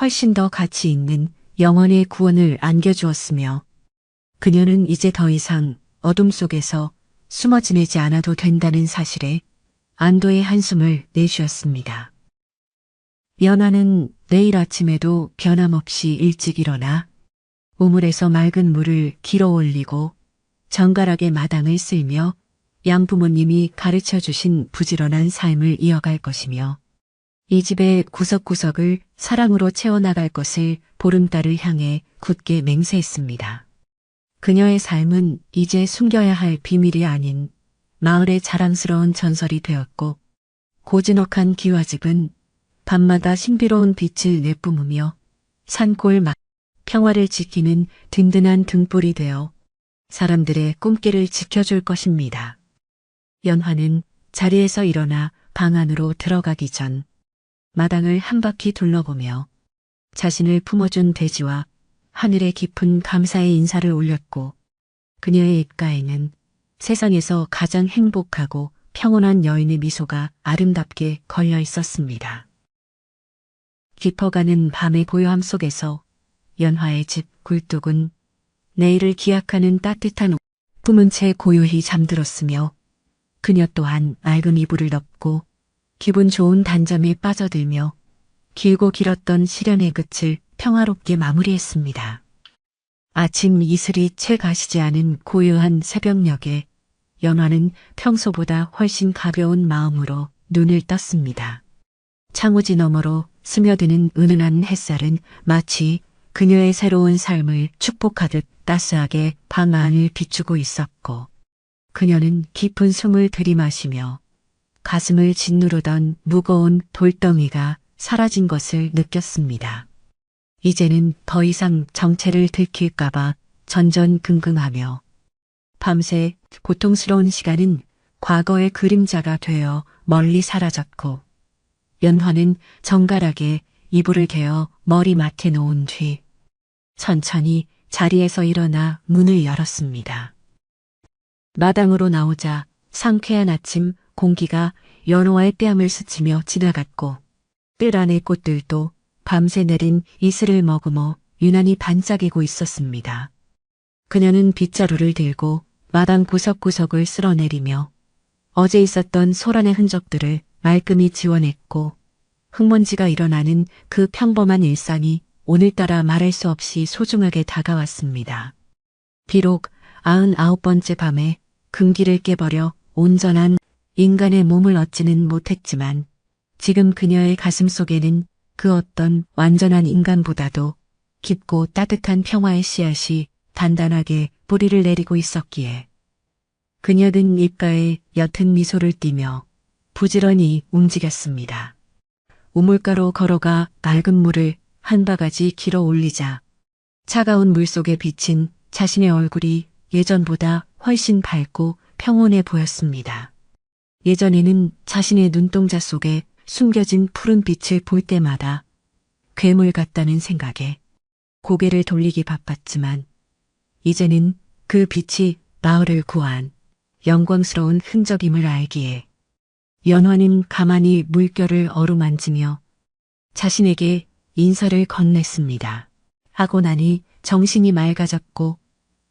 훨씬 더 가치 있는 영혼의 구원을 안겨주었으며 그녀는 이제 더 이상 어둠 속에서 숨어 지내지 않아도 된다는 사실에 안도의 한숨을 내쉬었습니다. 연하는 내일 아침에도 변함없이 일찍 일어나 우물에서 맑은 물을 길어 올리고 정갈하게 마당을 쓸며 양부모님이 가르쳐 주신 부지런한 삶을 이어갈 것이며 이 집의 구석구석을 사랑으로 채워나갈 것을 보름달을 향해 굳게 맹세했습니다. 그녀의 삶은 이제 숨겨야 할 비밀이 아닌 마을의 자랑스러운 전설이 되었고 고즈넉한 기와집은 밤마다 신비로운 빛을 내뿜으며 산골 평화를 지키는 든든한 등불이 되어 사람들의 꿈길을 지켜줄 것입니다. 연화는 자리에서 일어나 방 안으로 들어가기 전 마당을 한 바퀴 둘러보며 자신을 품어준 돼지와 하늘의 깊은 감사의 인사를 올렸고 그녀의 입가에는 세상에서 가장 행복하고 평온한 여인의 미소가 아름답게 걸려 있었습니다. 깊어가는 밤의 고요함 속에서 연화의 집 굴뚝은 내일을 기약하는 따뜻한 품은 채 고요히 잠들었으며 그녀 또한 맑은 이불을 덮고 기분 좋은 단잠에 빠져들며 길고 길었던 시련의 끝을 평화롭게 마무리했습니다. 아침 이슬이 채 가시지 않은 고요한 새벽녘에 연화는 평소보다 훨씬 가벼운 마음으로 눈을 떴습니다. 창호지 너머로 스며드는 은은한 햇살은 마치 그녀의 새로운 삶을 축복하듯 따스하게 방 안을 비추고 있었고 그녀는 깊은 숨을 들이마시며 가슴을 짓누르던 무거운 돌덩이가 사라진 것을 느꼈습니다. 이제는 더 이상 정체를 들킬까봐 전전긍긍하며 밤새 고통스러운 시간은 과거의 그림자가 되어 멀리 사라졌고 연화는 정갈하게 이불을 개어 머리맡에 놓은 뒤 천천히 자리에서 일어나 문을 열었습니다. 마당으로 나오자 상쾌한 아침 공기가 연화의 뺨을 스치며 지나갔고 뜰 안의 꽃들도 밤새 내린 이슬을 머금어 유난히 반짝이고 있었습니다. 그녀는 빗자루를 들고 마당 구석구석을 쓸어내리며 어제 있었던 소란의 흔적들을 말끔히 지워냈고 흙먼지가 일어나는 그 평범한 일상이 오늘따라 말할 수 없이 소중하게 다가왔습니다. 비록 99번째 밤에 금기를 깨버려 온전한 인간의 몸을 얻지는 못했지만 지금 그녀의 가슴 속에는 그 어떤 완전한 인간보다도 깊고 따뜻한 평화의 씨앗이 단단하게 뿌리를 내리고 있었기에 그녀는 입가에 옅은 미소를 띠며 부지런히 움직였습니다. 우물가로 걸어가 맑은 물을 한 바가지 길어 올리자 차가운 물속에 비친 자신의 얼굴이 예전보다 훨씬 밝고 평온해 보였습니다. 예전에는 자신의 눈동자 속에 숨겨진 푸른 빛을 볼 때마다 괴물 같다는 생각에 고개를 돌리기 바빴지만 이제는 그 빛이 마을을 구한 영광스러운 흔적임을 알기에 연화는 가만히 물결을 어루만지며 자신에게 인사를 건넸습니다. 하고 나니 정신이 맑아졌고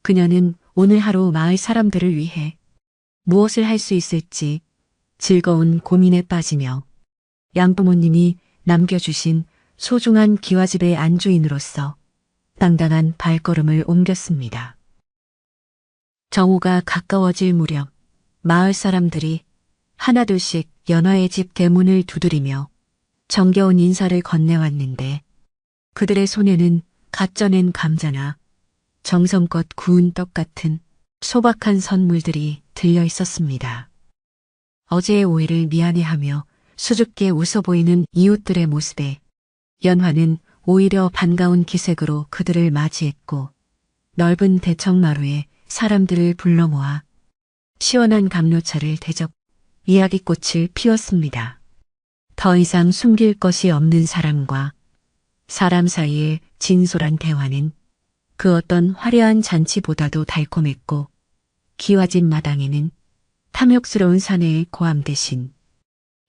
그녀는 오늘 하루 마을 사람들을 위해 무엇을 할 수 있을지 즐거운 고민에 빠지며 양부모님이 남겨주신 소중한 기와집의 안주인으로서 당당한 발걸음을 옮겼습니다. 정오가 가까워질 무렵 마을 사람들이 하나둘씩 연화의 집 대문을 두드리며 정겨운 인사를 건네왔는데 그들의 손에는 갓 쪄낸 감자나 정성껏 구운 떡 같은 소박한 선물들이 들려 있었습니다. 어제의 오해를 미안해하며 수줍게 웃어 보이는 이웃들의 모습에 연화는 오히려 반가운 기색으로 그들을 맞이했고 넓은 대청마루에 사람들을 불러 모아 시원한 감로차를 대접 이야기꽃을 피웠습니다. 더 이상 숨길 것이 없는 사람과 사람 사이의 진솔한 대화는 그 어떤 화려한 잔치보다도 달콤했고 기와집 마당에는 탐욕스러운 사내의 고함 대신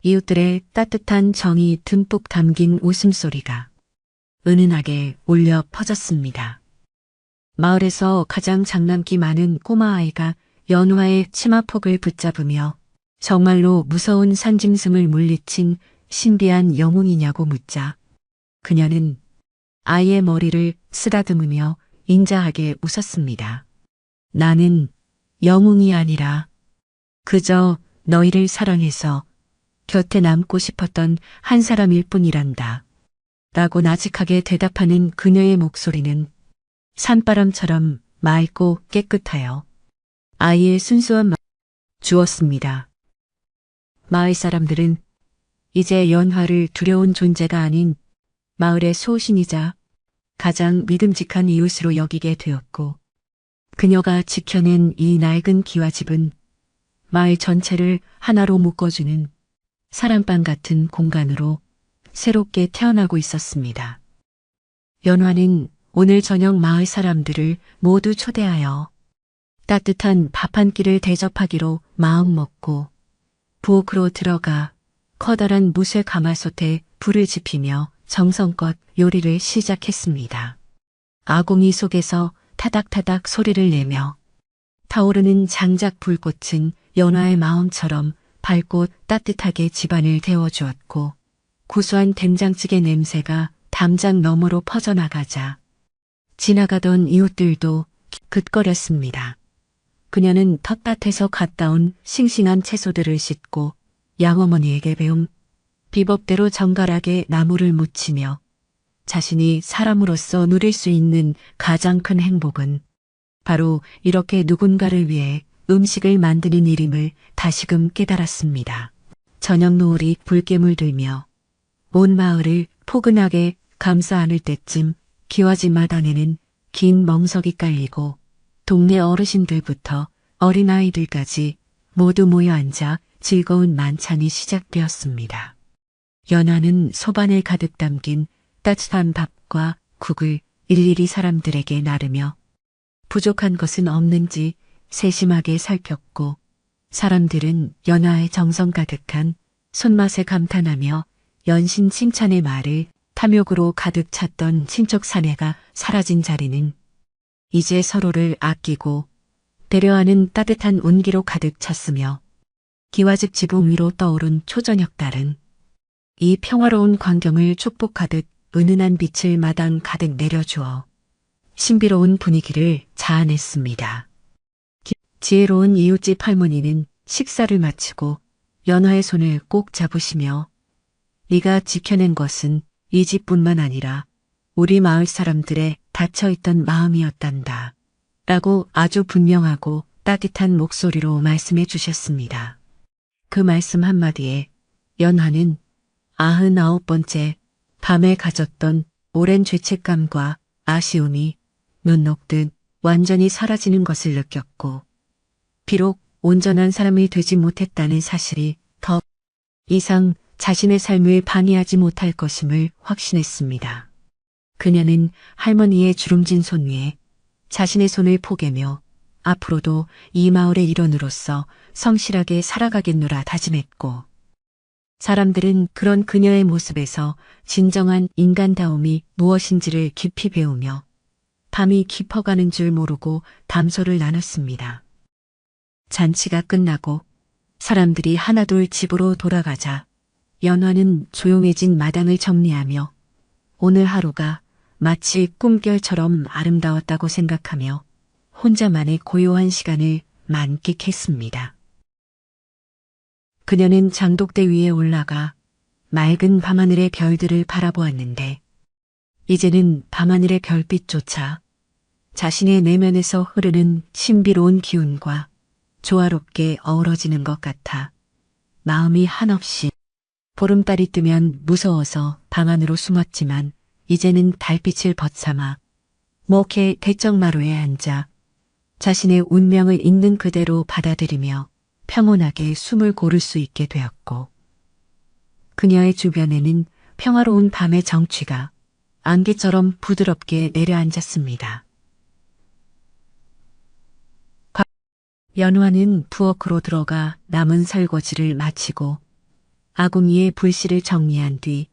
이웃들의 따뜻한 정이 듬뿍 담긴 웃음소리가 은은하게 울려 퍼졌습니다. 마을에서 가장 장난기 많은 꼬마아이가 연화의 치마폭을 붙잡으며 정말로 무서운 산짐승을 물리친 신비한 영웅이냐고 묻자 그녀는 아이의 머리를 쓰다듬으며 인자하게 웃었습니다. 나는 영웅이 아니라 그저 너희를 사랑해서 곁에 남고 싶었던 한 사람일 뿐이란다. 라고 나직하게 대답하는 그녀의 목소리는 산바람처럼 맑고 깨끗하여 아이의 순수한 마음을 주었습니다. 마을 사람들은 이제 연화를 두려운 존재가 아닌 마을의 소신이자 가장 믿음직한 이웃으로 여기게 되었고 그녀가 지켜낸 이 낡은 기와집은 마을 전체를 하나로 묶어주는 사랑방 같은 공간으로 새롭게 태어나고 있었습니다. 연화는 오늘 저녁 마을 사람들을 모두 초대하여 따뜻한 밥 한 끼를 대접하기로 마음먹고 부엌으로 들어가 커다란 무쇠 가마솥에 불을 지피며 정성껏 요리를 시작했습니다. 아궁이 속에서 타닥타닥 소리를 내며 타오르는 장작 불꽃은 연화의 마음처럼 밝고 따뜻하게 집안을 데워주었고 구수한 된장찌개 냄새가 담장 너머로 퍼져나가자 지나가던 이웃들도 기끗거렸습니다. 그녀는 텃밭에서 갖다 온 싱싱한 채소들을 씻고 양어머니에게 배운 비법대로 정갈하게 나무를 묻히며 자신이 사람으로서 누릴 수 있는 가장 큰 행복은 바로 이렇게 누군가를 위해 음식을 만드는 일임을 다시금 깨달았습니다. 저녁 노을이 붉게 물들며 온 마을을 포근하게 감싸 안을 때쯤 기와집 마당에는 긴 멍석이 깔리고 동네 어르신들부터 어린아이들까지 모두 모여 앉아 즐거운 만찬이 시작되었습니다. 연화는 소반에 가득 담긴 따뜻한 밥과 국을 일일이 사람들에게 나르며 부족한 것은 없는지 세심하게 살폈고 사람들은 연화의 정성 가득한 손맛에 감탄하며 연신 칭찬의 말을 탐욕으로 가득 찼던 친척 사내가 사라진 자리는 이제 서로를 아끼고 배려하는 따뜻한 온기로 가득 찼으며 기와집 지붕 위로 떠오른 초저녁 달은 이 평화로운 광경을 축복하듯 은은한 빛을 마당 가득 내려주어 신비로운 분위기를 자아냈습니다. 지혜로운 이웃집 할머니는 식사를 마치고 연화의 손을 꼭 잡으시며 네가 지켜낸 것은 이 집뿐만 아니라 우리 마을 사람들의 닫혀있던 마음이었단다. 라고 아주 분명하고 따뜻한 목소리로 말씀해 주셨습니다. 그 말씀 한마디에 연화는 99번째 밤에 가졌던 오랜 죄책감과 아쉬움이 눈 녹듯 완전히 사라지는 것을 느꼈고 비록 온전한 사람이 되지 못했다는 사실이 더 이상 자신의 삶을 방해하지 못할 것임을 확신했습니다. 그녀는 할머니의 주름진 손 위에 자신의 손을 포개며 앞으로도 이 마을의 일원으로서 성실하게 살아가겠노라 다짐했고 사람들은 그런 그녀의 모습에서 진정한 인간다움이 무엇인지를 깊이 배우며 밤이 깊어가는 줄 모르고 담소를 나눴습니다. 잔치가 끝나고 사람들이 하나둘 집으로 돌아가자 연화는 조용해진 마당을 정리하며 오늘 하루가 마치 꿈결처럼 아름다웠다고 생각하며 혼자만의 고요한 시간을 만끽했습니다. 그녀는 장독대 위에 올라가 맑은 밤하늘의 별들을 바라보았는데 이제는 밤하늘의 별빛조차 자신의 내면에서 흐르는 신비로운 기운과 조화롭게 어우러지는 것 같아 마음이 한없이 보름달이 뜨면 무서워서 방 안으로 숨었지만 이제는 달빛을 벗삼아 목회 대청마루에 앉아 자신의 운명을 있는 그대로 받아들이며 평온하게 숨을 고를 수 있게 되었고, 그녀의 주변에는 평화로운 밤의 정취가 안개처럼 부드럽게 내려앉았습니다. 연화는 부엌으로 들어가 남은 설거지를 마치고 아궁이에 불씨를 정리한 뒤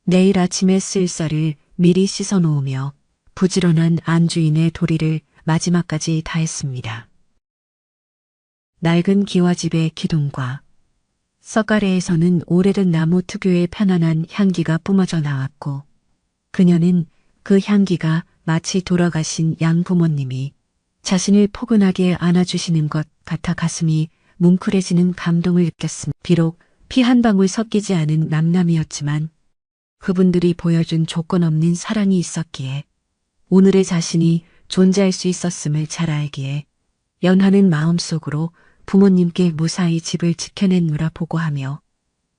내일 아침에 쓸 쌀을 미리 씻어 놓으며 부지런한 안주인의 도리를 마지막까지 다했습니다. 낡은 기와집의 기둥과 석 아래에서는 오래된 나무 특유의 편안한 향기가 뿜어져 나왔고, 그녀는 그 향기가 마치 돌아가신 양부모님이 자신을 포근하게 안아주시는 것 같아 가슴이 뭉클해지는 감동을 느꼈습니다. 비록 피 한 방울 섞이지 않은 남남이었지만 그분들이 보여준 조건 없는 사랑이 있었기에 오늘의 자신이 존재할 수 있었음을 잘 알기에 연하는 마음속으로 부모님께 무사히 집을 지켜냈노라 보고하며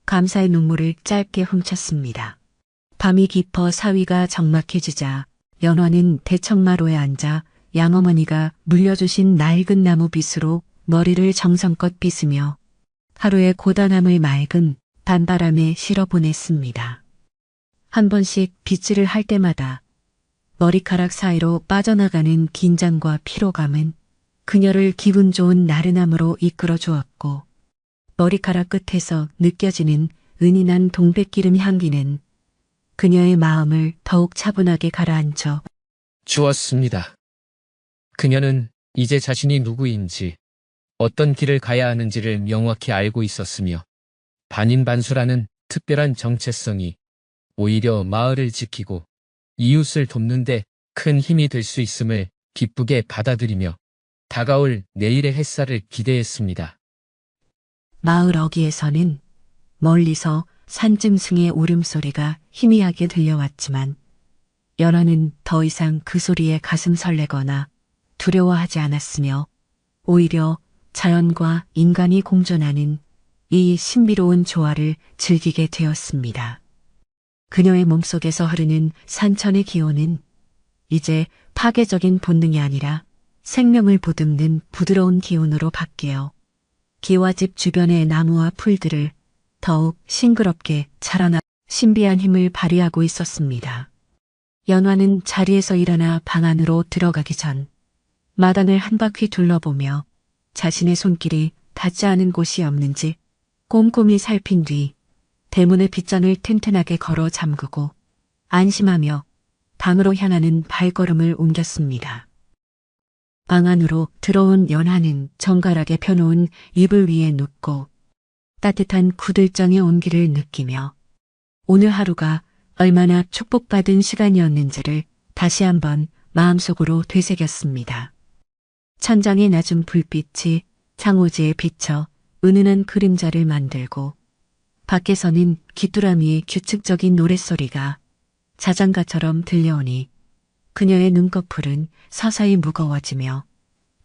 감사의 눈물을 짧게 훔쳤습니다. 밤이 깊어 사위가 적막해지자 연화는 대청마루에 앉아 양어머니가 물려주신 낡은 나무 빗으로 머리를 정성껏 빗으며 하루의 고단함을 맑은 밤바람에 실어보냈습니다. 한 번씩 빗질을 할 때마다 머리카락 사이로 빠져나가는 긴장과 피로감은 그녀를 기분 좋은 나른함으로 이끌어 주었고, 머리카락 끝에서 느껴지는 은은한 동백기름 향기는 그녀의 마음을 더욱 차분하게 가라앉혀 주었습니다. 그녀는 이제 자신이 누구인지, 어떤 길을 가야 하는지를 명확히 알고 있었으며 반인반수라는 특별한 정체성이 오히려 마을을 지키고 이웃을 돕는 데 큰 힘이 될 수 있음을 기쁘게 받아들이며 다가올 내일의 햇살을 기대했습니다. 마을 어귀에서는 멀리서 산짐승의 울음소리가 희미하게 들려왔지만 연화는 더 이상 그 소리에 가슴 설레거나 두려워하지 않았으며 오히려 자연과 인간이 공존하는 이 신비로운 조화를 즐기게 되었습니다. 그녀의 몸속에서 흐르는 산천의 기온은 이제 파괴적인 본능이 아니라 생명을 보듬는 부드러운 기운으로 바뀌어 기와집 주변의 나무와 풀들을 더욱 싱그럽게 자라나 신비한 힘을 발휘하고 있었습니다. 연화는 자리에서 일어나 방 안으로 들어가기 전 마당을 한 바퀴 둘러보며 자신의 손길이 닿지 않은 곳이 없는지 꼼꼼히 살핀 뒤 대문의 빗전을 튼튼하게 걸어 잠그고 안심하며 방으로 향하는 발걸음을 옮겼습니다. 방 안으로 들어온 연하는 정갈하게 펴놓은 이불 위에 눕고 따뜻한 구들정의 온기를 느끼며 오늘 하루가 얼마나 축복받은 시간이었는지를 다시 한번 마음속으로 되새겼습니다. 천장의 낮은 불빛이 창호지에 비쳐 은은한 그림자를 만들고 밖에서는 귀뚜라미의 규칙적인 노랫소리가 자장가처럼 들려오니 그녀의 눈꺼풀은 서서히 무거워지며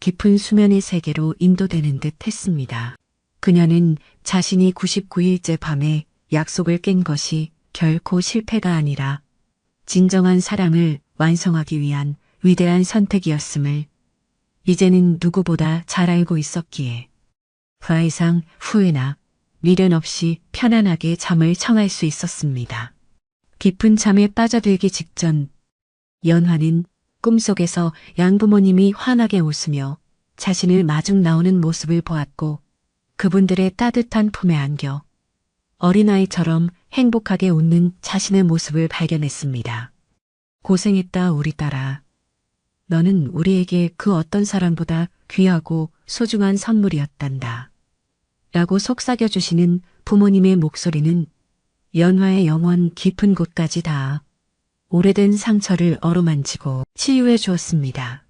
깊은 수면의 세계로 인도되는 듯 했습니다. 그녀는 자신이 99일째 밤에 약속을 깬 것이 결코 실패가 아니라 진정한 사랑을 완성하기 위한 위대한 선택이었음을 이제는 누구보다 잘 알고 있었기에 더 이상 후회나 미련 없이 편안하게 잠을 청할 수 있었습니다. 깊은 잠에 빠져들기 직전 연화는 꿈속에서 양부모님이 환하게 웃으며 자신을 마중 나오는 모습을 보았고 그분들의 따뜻한 품에 안겨 어린아이처럼 행복하게 웃는 자신의 모습을 발견했습니다. 고생했다 우리 딸아. 너는 우리에게 그 어떤 사람보다 귀하고 소중한 선물이었단다. 라고 속삭여주시는 부모님의 목소리는 연화의 영혼 깊은 곳까지 닿아 오래된 상처를 어루만지고 치유해 주었습니다.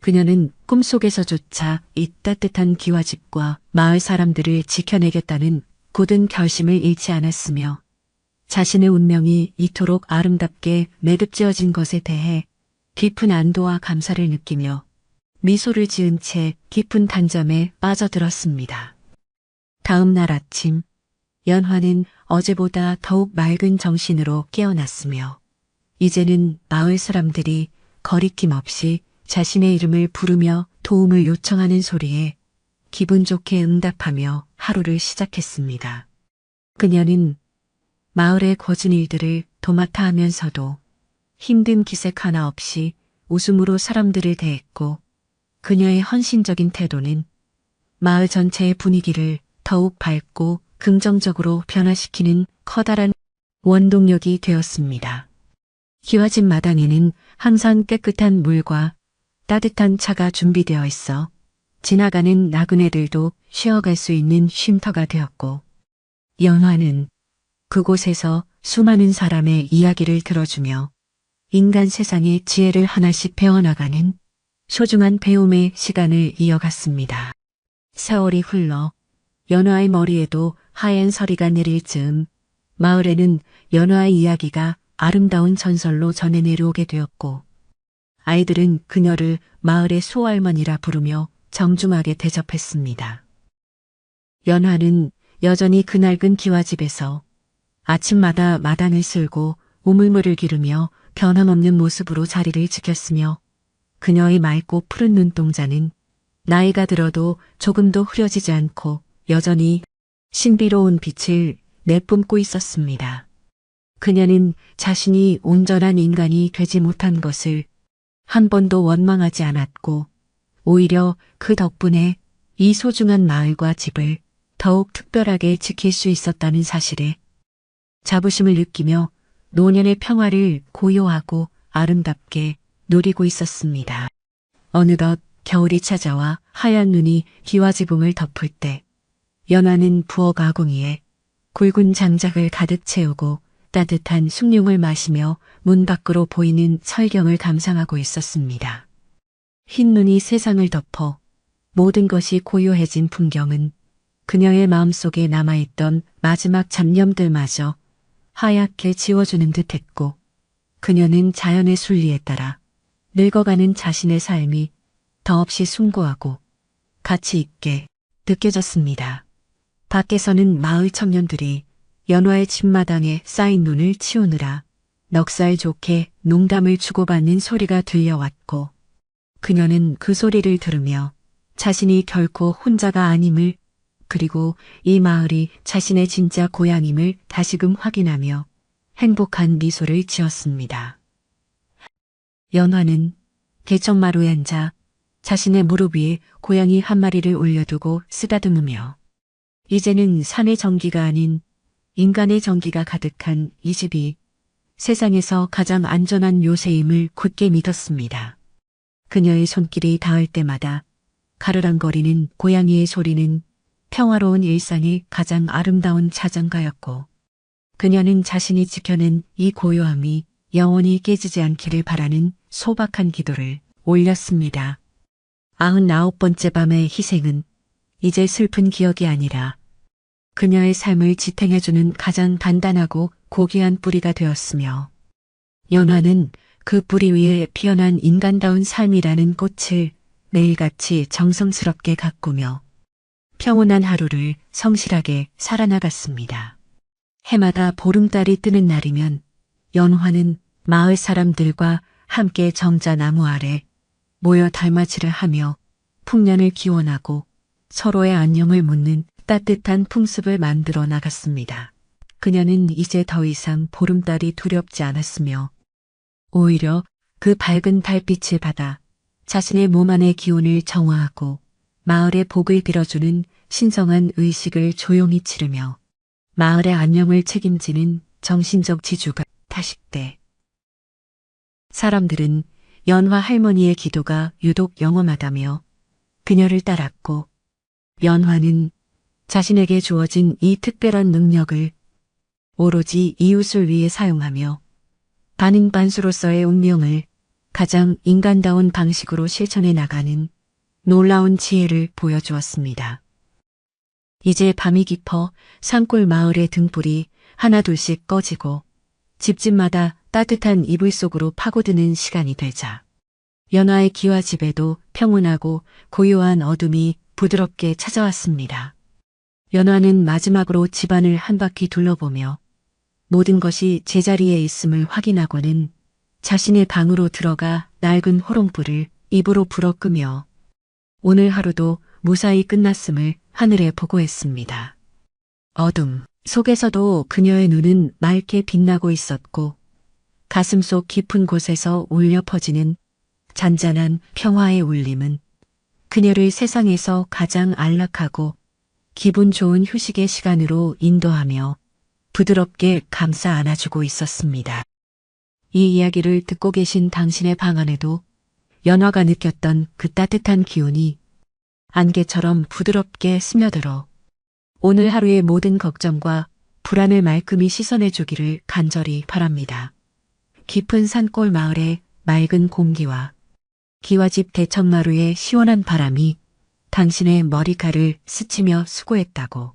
그녀는 꿈속에서조차 이 따뜻한 기와집과 마을 사람들을 지켜내겠다는 굳은 결심을 잃지 않았으며 자신의 운명이 이토록 아름답게 매듭지어진 것에 대해 깊은 안도와 감사를 느끼며 미소를 지은 채 깊은 단잠에 빠져들었습니다. 다음 날 아침 연화는 어제보다 더욱 맑은 정신으로 깨어났으며 이제는 마을 사람들이 거리낌 없이 자신의 이름을 부르며 도움을 요청하는 소리에 기분 좋게 응답하며 하루를 시작했습니다. 그녀는 마을의 거진 일들을 도맡아 하면서도 힘든 기색 하나 없이 웃음으로 사람들을 대했고, 그녀의 헌신적인 태도는 마을 전체의 분위기를 더욱 밝고 긍정적으로 변화시키는 커다란 원동력이 되었습니다. 기와집 마당에는 항상 깨끗한 물과 따뜻한 차가 준비되어 있어 지나가는 나그네들도 쉬어갈 수 있는 쉼터가 되었고, 연화는 그곳에서 수많은 사람의 이야기를 들어주며 인간 세상의 지혜를 하나씩 배워나가는 소중한 배움의 시간을 이어갔습니다. 세월이 흘러 연화의 머리에도 하얀 서리가 내릴 즈음 마을에는 연화의 이야기가 아름다운 전설로 전해 내려오게 되었고, 아이들은 그녀를 마을의 소할머니라 부르며 정중하게 대접했습니다. 연화는 여전히 그 낡은 기와집에서 아침마다 마당을 쓸고 우물물을 기르며 변함없는 모습으로 자리를 지켰으며, 그녀의 맑고 푸른 눈동자는 나이가 들어도 조금도 흐려지지 않고 여전히 신비로운 빛을 내뿜고 있었습니다. 그녀는 자신이 온전한 인간이 되지 못한 것을 한 번도 원망하지 않았고, 오히려 그 덕분에 이 소중한 마을과 집을 더욱 특별하게 지킬 수 있었다는 사실에 자부심을 느끼며 노년의 평화를 고요하고 아름답게 누리고 있었습니다. 어느덧 겨울이 찾아와 하얀 눈이 기와지붕을 덮을 때 연화는 부엌 아궁이에 굵은 장작을 가득 채우고 따뜻한 숭늉을 마시며 문 밖으로 보이는 철경을 감상하고 있었습니다. 흰 눈이 세상을 덮어 모든 것이 고요해진 풍경은 그녀의 마음속에 남아있던 마지막 잡념들마저 하얗게 지워주는 듯했고, 그녀는 자연의 순리에 따라 늙어가는 자신의 삶이 더없이 숭고하고 가치 있게 느껴졌습니다. 밖에서는 마을 청년들이 연화의 집마당에 쌓인 눈을 치우느라 넉살 좋게 농담을 주고받는 소리가 들려왔고, 그녀는 그 소리를 들으며 자신이 결코 혼자가 아님을, 그리고 이 마을이 자신의 진짜 고향임을 다시금 확인하며 행복한 미소를 지었습니다. 연화는 개천마루에 앉아 자신의 무릎 위에 고양이 한 마리를 올려두고 쓰다듬으며, 이제는 산의 전기가 아닌 인간의 전기가 가득한 이 집이 세상에서 가장 안전한 요새임을 굳게 믿었습니다. 그녀의 손길이 닿을 때마다 가르랑거리는 고양이의 소리는 평화로운 일상의 가장 아름다운 자장가였고, 그녀는 자신이 지켜낸 이 고요함이 영원히 깨지지 않기를 바라는 소박한 기도를 올렸습니다. 99번째 밤의 희생은 이제 슬픈 기억이 아니라 그녀의 삶을 지탱해주는 가장 단단하고 고귀한 뿌리가 되었으며, 연화는 그 뿌리 위에 피어난 인간다운 삶이라는 꽃을 매일같이 정성스럽게 가꾸며 평온한 하루를 성실하게 살아나갔습니다. 해마다 보름달이 뜨는 날이면 연화는 마을 사람들과 함께 정자나무 아래 모여 달맞이를 하며 풍년을 기원하고 서로의 안녕을 묻는 따뜻한 풍습을 만들어 나갔습니다. 그녀는 이제 더 이상 보름달이 두렵지 않았으며, 오히려 그 밝은 달빛을 받아 자신의 몸 안의 기운을 정화하고 마을의 복을 빌어주는 신성한 의식을 조용히 치르며 마을의 안녕을 책임지는 정신적 지주가 타식돼. 사람들은 연화 할머니의 기도가 유독 영험하다며 그녀를 따랐고, 연화는 자신에게 주어진 이 특별한 능력을 오로지 이웃을 위해 사용하며 반인반수로서의 운명을 가장 인간다운 방식으로 실천해 나가는 놀라운 지혜를 보여주었습니다. 이제 밤이 깊어 산골 마을의 등불이 하나둘씩 꺼지고 집집마다 따뜻한 이불 속으로 파고드는 시간이 되자 연화의 기와집에도 평온하고 고요한 어둠이 부드럽게 찾아왔습니다. 연화는 마지막으로 집안을 한 바퀴 둘러보며 모든 것이 제자리에 있음을 확인하고는 자신의 방으로 들어가 낡은 호롱불을 입으로 불어 끄며 오늘 하루도 무사히 끝났음을 하늘에 보고했습니다. 어둠 속에서도 그녀의 눈은 맑게 빛나고 있었고 가슴속 깊은 곳에서 울려 퍼지는 잔잔한 평화의 울림은 그녀를 세상에서 가장 안락하고 기분 좋은 휴식의 시간으로 인도하며 부드럽게 감싸 안아주고 있었습니다. 이 이야기를 듣고 계신 당신의 방 안에도 연화가 느꼈던 그 따뜻한 기운이 안개처럼 부드럽게 스며들어 오늘 하루의 모든 걱정과 불안을 말끔히 씻어내 주기를 간절히 바랍니다. 깊은 산골 마을의 맑은 공기와 기와집 대청마루의 시원한 바람이 당신의 머리카락을 스치며 수고했다고.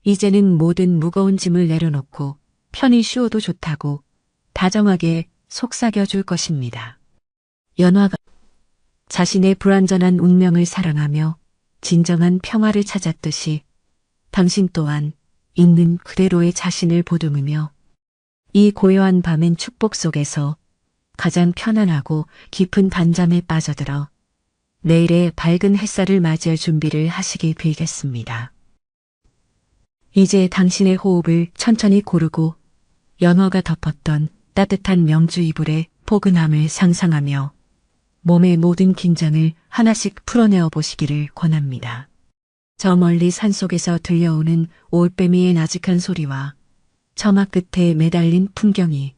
이제는 모든 무거운 짐을 내려놓고 편히 쉬어도 좋다고 다정하게 속삭여 줄 것입니다. 연화가 자신의 불완전한 운명을 사랑하며 진정한 평화를 찾았듯이 당신 또한 있는 그대로의 자신을 보듬으며 이 고요한 밤엔 축복 속에서 가장 편안하고 깊은 단잠에 빠져들어 내일의 밝은 햇살을 맞이할 준비를 하시길 빌겠습니다. 이제 당신의 호흡을 천천히 고르고 연어가 덮었던 따뜻한 명주 이불의 포근함을 상상하며 몸의 모든 긴장을 하나씩 풀어내어 보시기를 권합니다. 저 멀리 산속에서 들려오는 올빼미의 나직한 소리와 처마 끝에 매달린 풍경이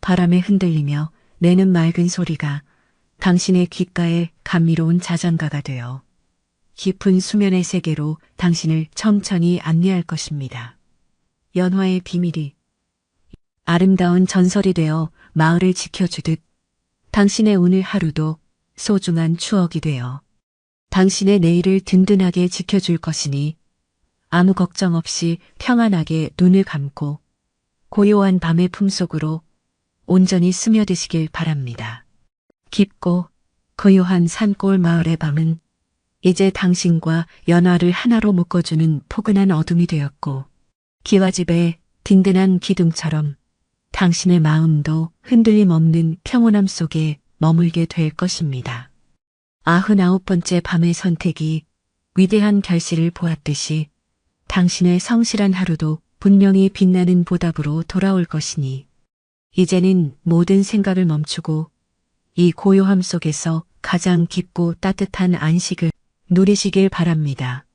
바람에 흔들리며 내는 맑은 소리가 당신의 귓가에 감미로운 자장가가 되어 깊은 수면의 세계로 당신을 천천히 안내할 것입니다. 연화의 비밀이 아름다운 전설이 되어 마을을 지켜주듯 당신의 오늘 하루도 소중한 추억이 되어 당신의 내일을 든든하게 지켜줄 것이니 아무 걱정 없이 평안하게 눈을 감고 고요한 밤의 품속으로 온전히 스며드시길 바랍니다. 깊고 고요한 산골 마을의 밤은 이제 당신과 연화를 하나로 묶어주는 포근한 어둠이 되었고 기와집의 든든한 기둥처럼 당신의 마음도 흔들림 없는 평온함 속에 머물게 될 것입니다. 99번째 밤의 선택이 위대한 결실을 보았듯이 당신의 성실한 하루도 분명히 빛나는 보답으로 돌아올 것이니 이제는 모든 생각을 멈추고 이 고요함 속에서 가장 깊고 따뜻한 안식을 누리시길 바랍니다.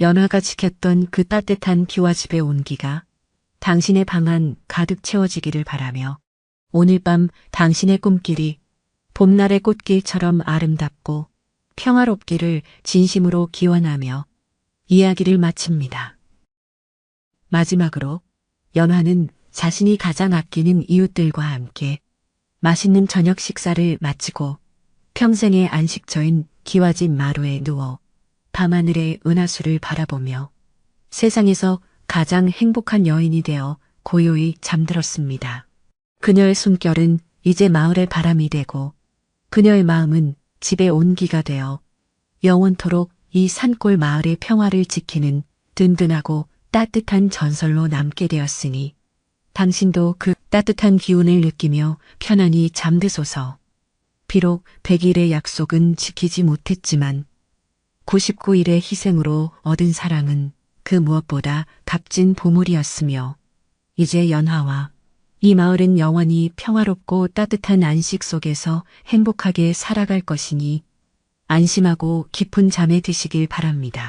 연화가 지켰던 그 따뜻한 기와집의 온기가 당신의 방 안 가득 채워지기를 바라며 오늘 밤 당신의 꿈길이 봄날의 꽃길처럼 아름답고 평화롭기를 진심으로 기원하며 이야기를 마칩니다. 마지막으로 연화는 자신이 가장 아끼는 이웃들과 함께 맛있는 저녁 식사를 마치고 평생의 안식처인 기와집 마루에 누워 밤하늘의 은하수를 바라보며 세상에서 가장 행복한 여인이 되어 고요히 잠들었습니다. 그녀의 숨결은 이제 마을의 바람이 되고 그녀의 마음은 집의 온기가 되어 영원토록 이 산골 마을의 평화를 지키는 든든하고 따뜻한 전설로 남게 되었으니 당신도 그 따뜻한 기운을 느끼며 편안히 잠드소서. 비록 100일의 약속은 지키지 못했지만 99일의 희생으로 얻은 사랑은 그 무엇보다 값진 보물이었으며 이제 연화와 이 마을은 영원히 평화롭고 따뜻한 안식 속에서 행복하게 살아갈 것이니 안심하고 깊은 잠에 드시길 바랍니다.